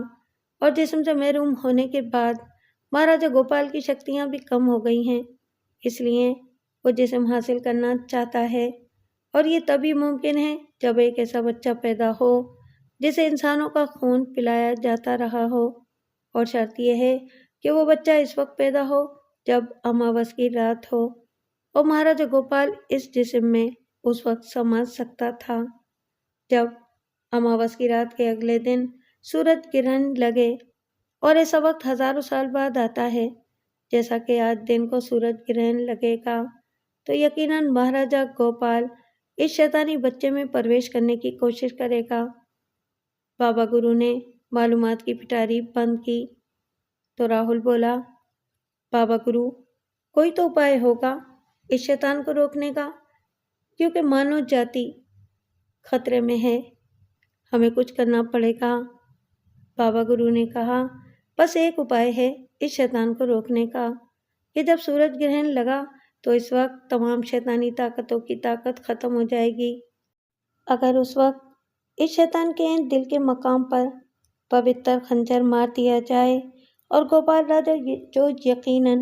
اور جسم سے محروم ہونے کے بعد مہاراجا گوپال کی شکتیاں بھی کم ہو گئی ہیں، اس لیے وہ جسم حاصل کرنا چاہتا ہے، اور یہ تبھی ممکن ہے جب ایک ایسا بچہ پیدا ہو جسے انسانوں کا خون پلایا جاتا رہا ہو، اور شرط یہ ہے کہ وہ بچہ اس وقت پیدا ہو جب اماوس کی رات ہو، اور مہاراجا گوپال اس جسم میں اس وقت سما سکتا تھا جب اماوس کی رات کے اگلے دن سورج گرہن لگے، اور ایسا وقت ہزاروں سال بعد آتا ہے جیسا کہ آج دن کو سورج گرہن لگے گا، تو یقیناً مہاراجا گوپال اس شیطانی بچے میں پرویش کرنے کی کوشش کرے گا۔ بابا گرو نے معلومات کی پٹاری بند کی تو راہل بولا، بابا گرو، کوئی تو اپائے ہوگا اس شیطان کو روکنے کا، کیونکہ مانو جاتی خطرے میں ہے، ہمیں کچھ کرنا پڑے گا۔ بابا گرو نے کہا، بس ایک اپائے ہے اس شیطان کو روکنے کا، کہ جب سورج گرہن لگا تو اس وقت تمام شیطانی طاقتوں کی طاقت ختم ہو جائے گی۔ اگر اس وقت اس شیطان کے دل کے مقام پر پوتر خنجر مار دیا جائے اور گوپال راجا جو یقیناً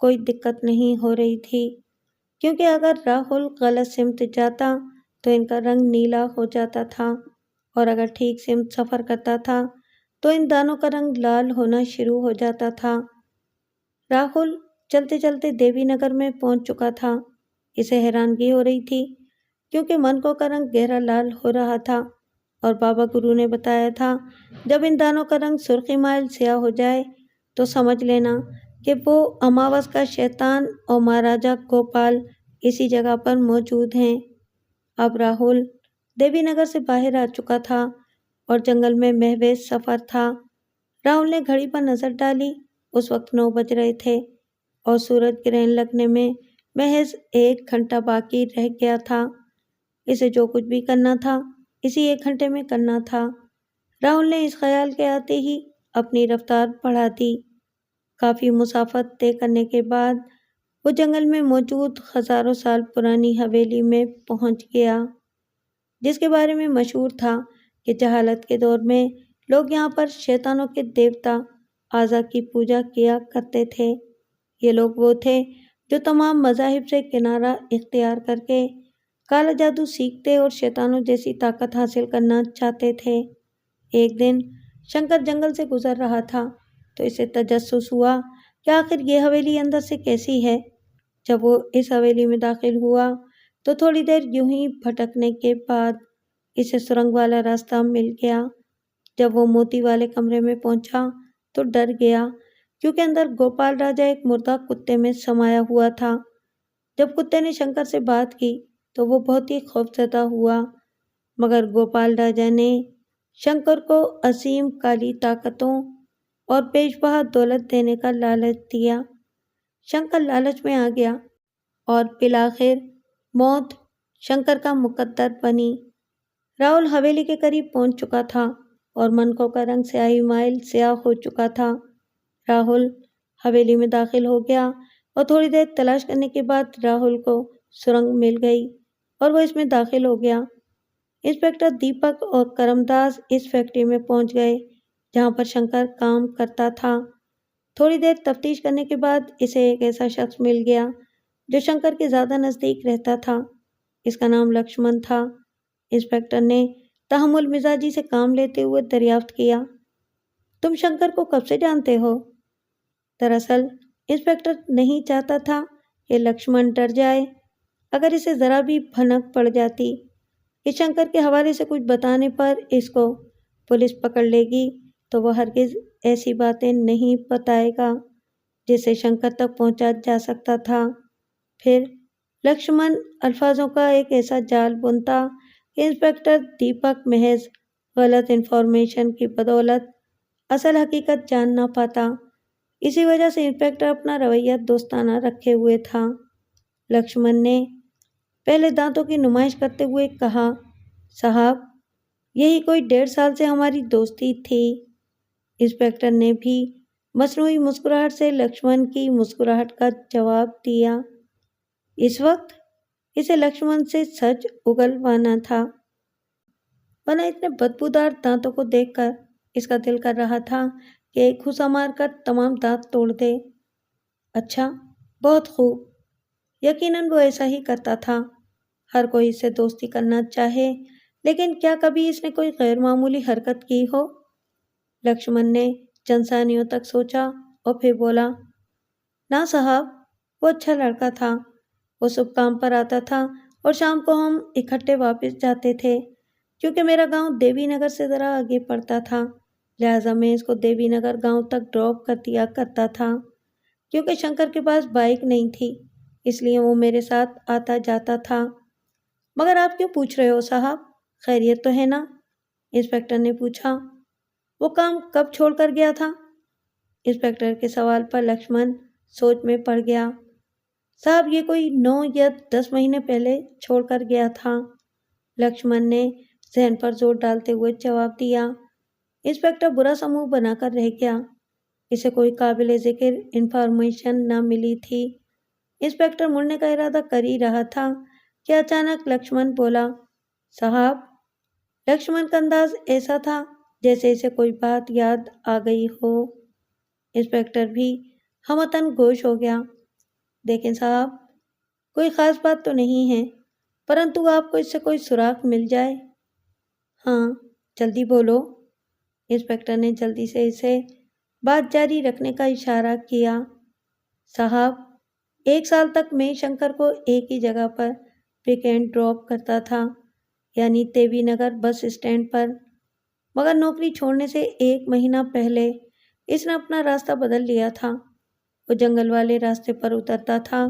کوئی دقت نہیں ہو رہی تھی، کیونکہ اگر راہل غلط سمت جاتا تو ان کا رنگ نیلا ہو جاتا تھا، اور اگر ٹھیک سمت سفر کرتا تھا تو ان دانوں کا رنگ لال ہونا شروع ہو جاتا تھا۔ راہل چلتے چلتے دیوی نگر میں پہنچ چکا تھا۔ اسے حیرانگی ہو رہی تھی، کیونکہ منکوں کا رنگ گہرا لال ہو رہا تھا، اور بابا گرو نے بتایا تھا جب ان دانوں کا رنگ سرخی مائل سیاہ ہو جائے تو سمجھ لینا کہ وہ اماوس کا شیطان اور مہاراجا گوپال اسی جگہ پر موجود ہیں۔ اب راہل دیوی نگر سے باہر آ چکا تھا اور جنگل میں محض سفر تھا۔ راہل نے گھڑی پر نظر ڈالی، اس وقت 9 بج رہے تھے اور سورج گرہن لگنے میں محض 1 گھنٹہ باقی رہ گیا تھا۔ اسے جو کچھ بھی کرنا تھا اسی 1 گھنٹے میں کرنا تھا۔ راہل نے اس خیال کے آتے ہی اپنی رفتار بڑھا دی۔ کافی مسافت طے کرنے کے بعد وہ جنگل میں موجود ہزاروں سال پرانی حویلی میں پہنچ گیا، جس کے بارے میں مشہور تھا کہ جہالت کے دور میں لوگ یہاں پر شیطانوں کے دیوتا آزا کی پوجا کیا کرتے تھے۔ یہ لوگ وہ تھے جو تمام مذاہب سے کنارہ اختیار کر کے کالا جادو سیکھتے اور شیطانوں جیسی طاقت حاصل کرنا چاہتے تھے۔ ایک دن شنکر جنگل سے گزر رہا تھا تو اسے تجسس ہوا کہ آخر یہ حویلی اندر سے کیسی ہے۔ جب وہ اس حویلی میں داخل ہوا تو تھوڑی دیر یوں ہی بھٹکنے کے بعد اسے سرنگ والا راستہ مل گیا۔ جب وہ موتی والے کمرے میں پہنچا تو ڈر گیا، کیونکہ اندر گوپال راجا ایک مردہ کتے میں سمایا ہوا تھا۔ جب کتے نے شنکر سے بات کی تو وہ بہت ہی خوفزدہ ہوا، مگر گوپال راجا نے شنکر کو عظیم کالی طاقتوں اور بیش بہا دولت دینے کا لالچ دیا۔ شنکر لالچ میں آ گیا اور بالآخر موت شنکر کا مقدر بنی۔ راہل حویلی کے قریب پہنچ چکا تھا اور منکوں کا رنگ سیاہی مائل سیاہ ہو چکا تھا۔ راہل حویلی میں داخل ہو گیا اور تھوڑی دیر تلاش کرنے کے بعد راہل کو سرنگ مل گئی اور وہ اس میں داخل ہو گیا۔ انسپکٹر دیپک اور کرم داس اس فیکٹری میں پہنچ گئے جہاں پر شنکر کام کرتا تھا۔ تھوڑی دیر تفتیش کرنے کے بعد اسے ایک ایسا شخص مل گیا جو شنکر کے زیادہ نزدیک رہتا تھا۔ اس کا نام لکشمن تھا۔ انسپکٹر نے تحمل مزاجی سے کام لیتے ہوئے دریافت کیا، تم شنکر کو کب سے جانتے ہو؟ دراصل انسپکٹر نہیں چاہتا تھا کہ لکشمن ڈر جائے۔ اگر اسے ذرا بھی بھنک پڑ جاتی کہ شنکر کے حوالے سے کچھ بتانے پر اس کو پولیس پکڑ لے گی تو وہ ہرگز ایسی باتیں نہیں بتائے گا جس سے شنکر تک پہنچا جا سکتا تھا۔ پھر لکشمن الفاظوں کا ایک ایسا جال بنتا کہ انسپکٹر دیپک محض غلط انفارمیشن کی بدولت اصل حقیقت جان نہ پاتا۔ اسی وجہ سے انسپکٹر اپنا رویہ دوستانہ رکھے ہوئے تھا۔ لکشمن نے پہلے دانتوں کی نمائش کرتے ہوئے کہا، صاحب یہی کوئی 1.5 سال سے ہماری دوستی تھی۔ انسپکٹر نے بھی مصنوعی مسکراہٹ سے لکشمن کی مسکراہٹ کا جواب دیا۔ اس وقت اسے لکشمن سے سچ اگلوانا تھا، ورنہ اتنے بدبودار دانتوں کو دیکھ کر اس کا دل کر رہا تھا کہ ایک گھوسا مار کر تمام دانت توڑ دے۔ اچھا، بہت خوب، یقیناً وہ ایسا ہی کرتا تھا۔ ہر کوئی اس سے دوستی کرنا چاہے، لیکن کیا کبھی اس نے کوئی غیر معمولی حرکت کی ہو؟ لکشمن نے چند ثانیوں تک سوچا اور پھر بولا، نا صاحب، وہ اچھا لڑکا تھا۔ وہ صبح کام پر آتا تھا اور شام کو ہم اکٹھے واپس جاتے تھے۔ کیونکہ میرا گاؤں دیوی نگر سے ذرا آگے پڑتا تھا، لہٰذا میں اس کو دیوی نگر گاؤں تک ڈراپ کر دیا کرتا تھا۔ کیونکہ شنکر کے پاس بائک نہیں تھی، اس لیے وہ میرے ساتھ آتا جاتا تھا۔ مگر آپ کیوں پوچھ رہے ہو صاحب، خیریت تو ہے نا؟ انسپکٹر نے پوچھا۔ وہ کام کب چھوڑ کر گیا تھا؟ انسپکٹر کے سوال پر لکشمن سوچ میں پڑ گیا۔ صاحب یہ کوئی 9 یا 10 مہینے پہلے چھوڑ کر گیا تھا، لکشمن نے ذہن پر زور ڈالتے ہوئے جواب دیا۔ انسپکٹر برا سا منہ بنا کر رہ گیا۔ اسے کوئی قابل ذکر انفارمیشن نہ ملی تھی۔ انسپکٹر مڑنے کا ارادہ کر ہی رہا تھا کہ اچانک لکشمن بولا، صاحب۔ لکشمن کا انداز ایسا تھا جیسے اسے کوئی بات یاد آ گئی ہو۔ انسپکٹر بھی ہمتن گوش ہو گیا دیکھیں صاحب، کوئی خاص بات تو نہیں ہے، پرنتو آپ کو اس سے کوئی سراغ مل جائے۔ ہاں، جلدی بولو۔ انسپکٹر نے جلدی سے اسے بات جاری رکھنے کا اشارہ کیا۔ صاحب، 1 سال تک میں شنکر کو ایک ہی جگہ پر پک اینڈ ڈراپ کرتا تھا، یعنی دیوی نگر بس اسٹینڈ پر، مگر نوکری چھوڑنے سے 1 مہینہ پہلے اس نے اپنا راستہ بدل لیا تھا۔ وہ جنگل والے راستے پر اترتا تھا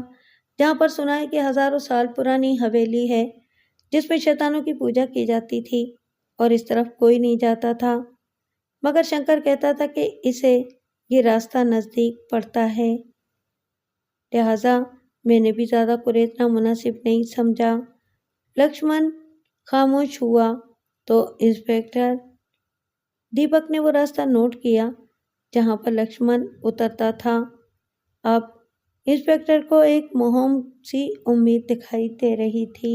جہاں پر سنا ہے کہ ہزاروں سال پرانی حویلی ہے جس میں شیطانوں کی پوجا کی جاتی تھی، اور اس طرف کوئی نہیں جاتا تھا، مگر شنکر کہتا تھا کہ اسے یہ راستہ نزدیک پڑتا ہے، لہذا میں نے بھی زیادہ کریدنا مناسب نہیں سمجھا۔ لکشمن خاموش ہوا تو انسپکٹر دیپک نے وہ راستہ نوٹ کیا جہاں پر لکشمن اترتا تھا۔ اب انسپکٹر کو ایک مہم سی امید دکھائی دے رہی تھی۔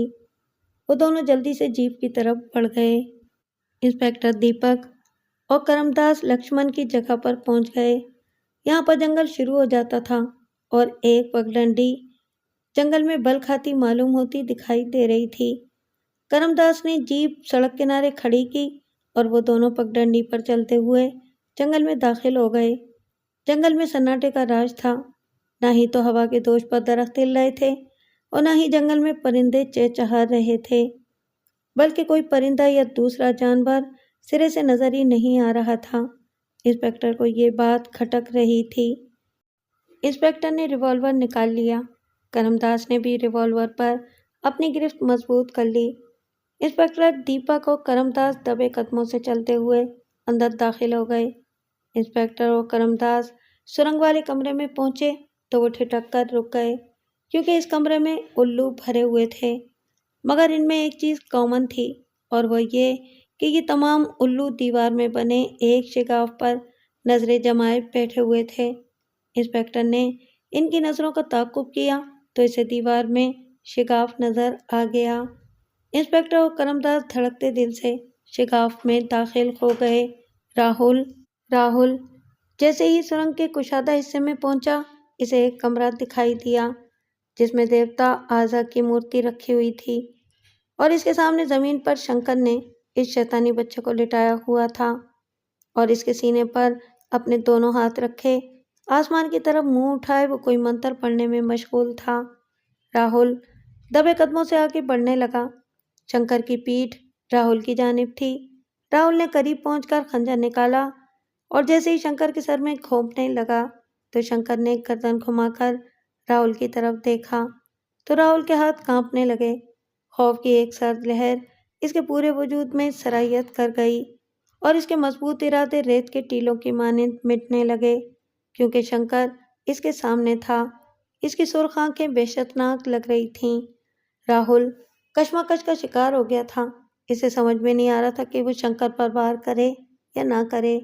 وہ دونوں جلدی سے جیپ کی طرف بڑھ گئے۔ انسپکٹر دیپک اور کرم داس لکشمن کی جگہ پر پہنچ گئے۔ یہاں پر جنگل شروع ہو جاتا تھا اور ایک پگڈنڈی جنگل میں بل کھاتی معلوم ہوتی دکھائی دے رہی تھی۔ کرم داس نے جیپ سڑک کنارے کھڑی کی اور وہ دونوں پگڈنڈی پر چلتے ہوئے جنگل میں داخل ہو گئے۔ جنگل میں سناٹے کا راج تھا، نہ ہی تو ہوا کے دوش پر درخت ہل رہے تھے اور نہ ہی جنگل میں پرندے چہچہا رہے تھے، بلکہ کوئی پرندہ یا دوسرا جانور سرے سے نظر ہی نہیں آ رہا تھا۔ انسپکٹر کو یہ بات کھٹک رہی تھی۔ انسپکٹر نے ریوالور نکال لیا۔ کرم داس نے بھی ریوالور پر اپنی گرفت مضبوط کر لی۔ انسپکٹر دیپک اور کرم داس دبے قدموں سے چلتے ہوئے اندر داخل ہو گئے۔ انسپکٹر اور کرم داس سرنگ والے کمرے میں پہنچے تو وہ ٹھٹک کر رک گئے، کیونکہ اس کمرے میں الو بھرے ہوئے تھے، مگر ان میں ایک چیز کامن تھی، اور وہ یہ کہ یہ تمام الو دیوار میں بنے ایک شگاف پر نظریں جمائے بیٹھے ہوئے تھے۔ انسپکٹر نے ان کی نظروں کا تعاقب کیا تو اسے دیوار میں شگاف نظر آ گیا۔ انسپکٹر اور کرم داس دھڑکتے دل سے شگاف میں داخل ہو گئے۔ راہل جیسے ہی سرنگ کے کشادہ حصے میں پہنچا، اسے ایک کمرہ دکھائی دیا جس میں دیوتا آزا کی مورتی رکھی ہوئی تھی، اور اس کے سامنے زمین پر شنکر نے اس شیطانی بچے کو لٹایا ہوا تھا اور اس کے سینے پر اپنے دونوں ہاتھ رکھے آسمان کی طرف منہ اٹھائے وہ کوئی منتر پڑھنے میں مشغول تھا۔ راہل دبے قدموں سے آگے بڑھنے لگا۔ شنکر کی پیٹھ راہل کی جانب تھی۔ راہل نے قریب پہنچ کر خنجر نکالا اور جیسے ہی شنکر کے سر میں گھونپنے لگا تو شنکر نے گردن گھما کر راہل کی طرف دیکھا تو راہل کے ہاتھ کانپنے لگے۔ خوف کی ایک سرد لہر اس کے پورے وجود میں سرایت کر گئی اور اس کے مضبوط ارادے ریت کے ٹیلوں کی مانند مٹنے لگے، کیونکہ شنکر اس کے سامنے تھا۔ اس کی سرخ آنکھیں وحشتناک لگ رہی تھیں۔ راہل کشمکش کا شکار ہو گیا تھا۔ اسے سمجھ میں نہیں آ رہا تھا کہ وہ شنکر پر وار کرے یا نہ کرے،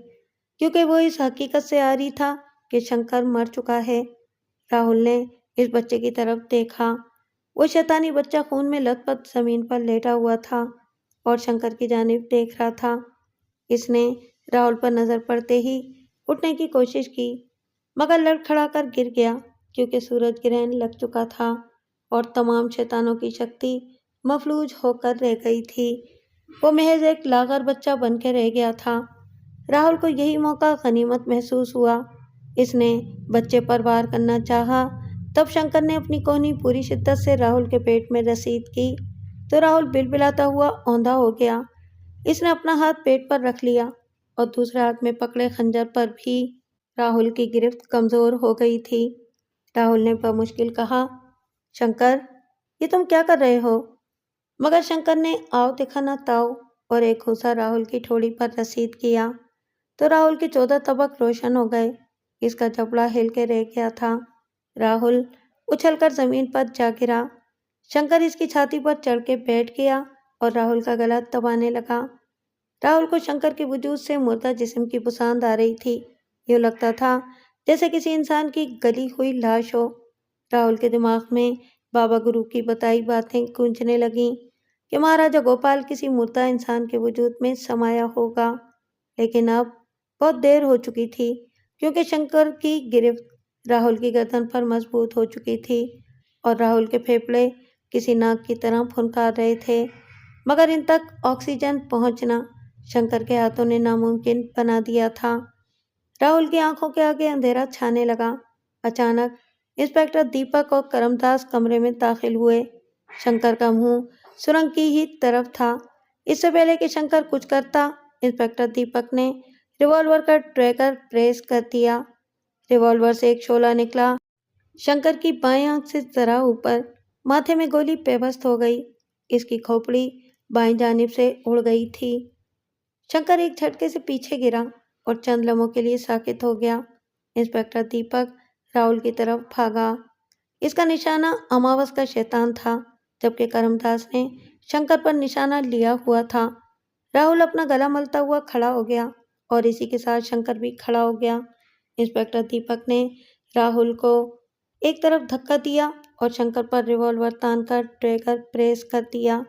کیونکہ وہ اس حقیقت سے عاری تھا کہ شنکر مر چکا ہے۔ راہل نے اس بچے کی طرف دیکھا۔ وہ شیطانی بچہ خون میں لت پت زمین پر لیٹا ہوا تھا اور شنکر کی جانب دیکھ رہا تھا۔ اس نے راہل پر نظر پڑتے ہی اٹھنے کی کوشش کی، مگر لڑکھڑا کر گر گیا، کیونکہ سورج گرہن لگ چکا تھا اور تمام شیطانوں کی شکتی مفلوج ہو کر رہ گئی تھی۔ وہ محض ایک لاغر بچہ بن کے رہ گیا تھا۔ راہل کو یہی موقع غنیمت محسوس ہوا۔ اس نے بچے پر وار کرنا چاہا، تب شنکر نے اپنی کونی پوری شدت سے راہل کے پیٹ میں رسید کی تو راہل بلبلاتا ہوا اوندا ہو گیا۔ اس نے اپنا ہاتھ پیٹ پر رکھ لیا اور دوسرے ہاتھ میں پکڑے خنجر پر بھی راہل کی گرفت کمزور ہو گئی تھی۔ راہل نے بمشکل کہا، شنکر، یہ تم کیا کر رہے ہو؟ مگر شنکر نے آؤ دکھا نہ تاؤ اور ایک گھوسا راہل کی ٹھوڑی پر رسید کیا تو راہل کے 14 تبک روشن ہو گئے۔ اس کا جبڑا ہل کے رہ گیا تھا۔ راہل اچھل کر زمین پر جا گرا۔ شنکر اس کی چھاتی پر چڑھ کے بیٹھ گیا اور راہل کا گلا دبانے لگا۔ راہل کو شنکر کے وجود سے مردہ جسم کی بساند آ رہی تھی۔ یوں لگتا تھا جیسے کسی انسان کی گلی ہوئی لاش ہو۔ راہل کے دماغ میں بابا گرو کی بتائی باتیں گونجنے لگیں کہ مہاراجا گوپال کسی مردہ انسان کے وجود میں سمایا ہوگا، لیکن اب بہت دیر ہو چکی تھی، کیونکہ شنکر کی گرفت راہل کی گردن پر مضبوط ہو چکی تھی اور راہل کے پھیپھڑے کسی ناک کی طرح پھنکار رہے تھے، مگر ان تک آکسیجن پہنچنا شنکر کے ہاتھوں نے ناممکن بنا دیا تھا۔ راہل کی آنکھوں کے آگے اندھیرا چھانے لگا۔ اچانک انسپکٹر دیپک اور کرم داس کمرے میں داخل ہوئے۔ شنکر کا منہ سرنگ کی ہی طرف تھا۔ اس سے پہلے کہ شنکر کچھ کرتا، انسپکٹر دیپک نے ریوالور کا ٹریگر پریس کر دیا۔ ریوالور سے ایک شعلہ نکلا۔ شنکر کی بائیں آنکھ سے ذرا اوپر ماتھے میں گولی پیوست ہو گئی۔ اس کی کھوپڑی بائیں جانب سے اڑ گئی تھی۔ شنکر ایک جھٹکے سے پیچھے گرا اور چند لمحوں کے لیے ساکت ہو گیا۔ انسپکٹر دیپک راہل کی طرف بھاگا۔ اس کا نشانہ اماوس کا شیطان تھا، جبکہ کرم داس نے شنکر پر نشانہ لیا ہوا تھا۔ راہل اپنا گلا ملتا ہوا کھڑا ہو گیا اور اسی کے ساتھ شنکر بھی کھڑا ہو گیا۔ انسپکٹر دیپک نے راہل کو ایک طرف دھکا دیا اور شنکر پر ریوالور تان کر ٹریگر پریس کر دیا۔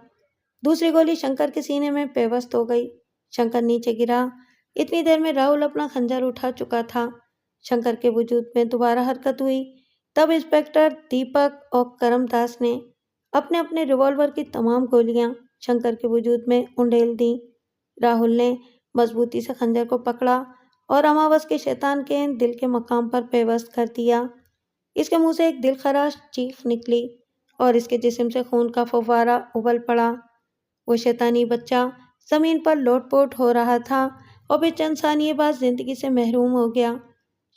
دوسری گولی شنکر کے سینے میں پیوست ہو گئی۔ شنکر نیچے گرا۔ اتنی دیر میں راہل اپنا خنجر اٹھا چکا تھا۔ شنکر کے وجود میں دوبارہ حرکت ہوئی۔ تب انسپکٹر دیپک اور کرم داس نے اپنے اپنے ریوالور کی تمام گولیاں شنکر کے وجود میں انڈیل دیں۔ راہل نے مضبوطی سے خنجر کو پکڑا اور اماوس کے شیطان کے دل کے مقام پر پیوست کر دیا۔ اس کے منہ سے ایک دل خراش چیخ نکلی اور اس کے جسم سے خون کا فوارہ ابل پڑا۔ وہ شیطانی بچہ زمین پر لوٹ پوٹ ہو رہا تھا اور پھر چند ثانیے بعد زندگی سے محروم ہو گیا۔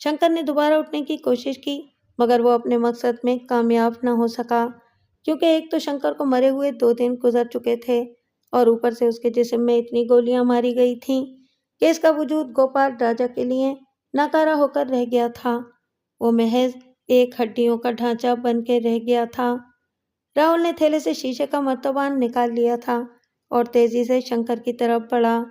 شنکر نے دوبارہ اٹھنے کی کوشش کی، مگر وہ اپنے مقصد میں کامیاب نہ ہو سکا، کیونکہ ایک تو شنکر کو مرے ہوئے 2 دن گزر چکے تھے اور اوپر سے اس کے جسم میں اتنی گولیاں ماری گئی تھیں کہ اس کا وجود گوپال راجا کے لیے ناکارہ ہو کر رہ گیا تھا۔ وہ محض ایک ہڈیوں کا ڈھانچہ بن کے رہ گیا تھا۔ راہل نے تھیلے سے شیشے کا مرتبان نکال لیا تھا اور تیزی سے شنکر کی طرف بڑھا،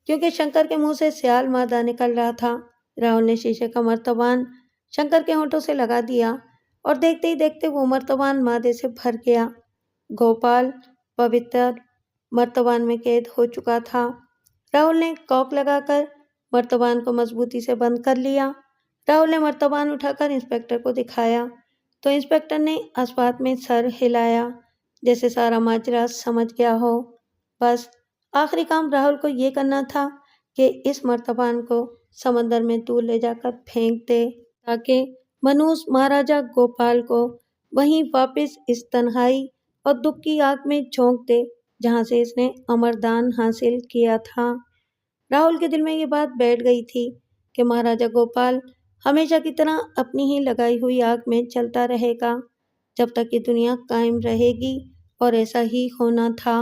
کیونکہ شنکر کے منہ سے سیال مادہ نکل رہا تھا۔ راہل نے شیشے کا مرتبان شنکر کے ہونٹوں سے لگا دیا اور دیکھتے ہی دیکھتے وہ مرتبان مادے سے بھر گیا۔ گوپال پوتر مرتبان میں قید ہو چکا تھا۔ راہل نے کاک لگا کر مرتبان کو مضبوطی سے بند کر لیا۔ راہل نے مرتبان اٹھا کر انسپکٹر کو دکھایا تو انسپکٹر نے اثبات میں سر ہلایا، جیسے سارا ماجرا سمجھ گیا ہو۔ بس آخری کام راہل کو یہ کرنا تھا کہ اس مرتبان کو سمندر میں دور لے جا کر پھینک دے، تاکہ منوس مہاراجا گوپال کو وہیں واپس اس تنہائی اور دکھ کی آگ میں جھونک دے جہاں سے اس نے امردان حاصل کیا تھا۔ راہل کے دل میں یہ بات بیٹھ گئی تھی کہ مہاراجا گوپال ہمیشہ کی طرح اپنی ہی لگائی ہوئی آگ میں چلتا رہے گا جب تک یہ دنیا قائم رہے گی، اور ایسا ہی ہونا تھا۔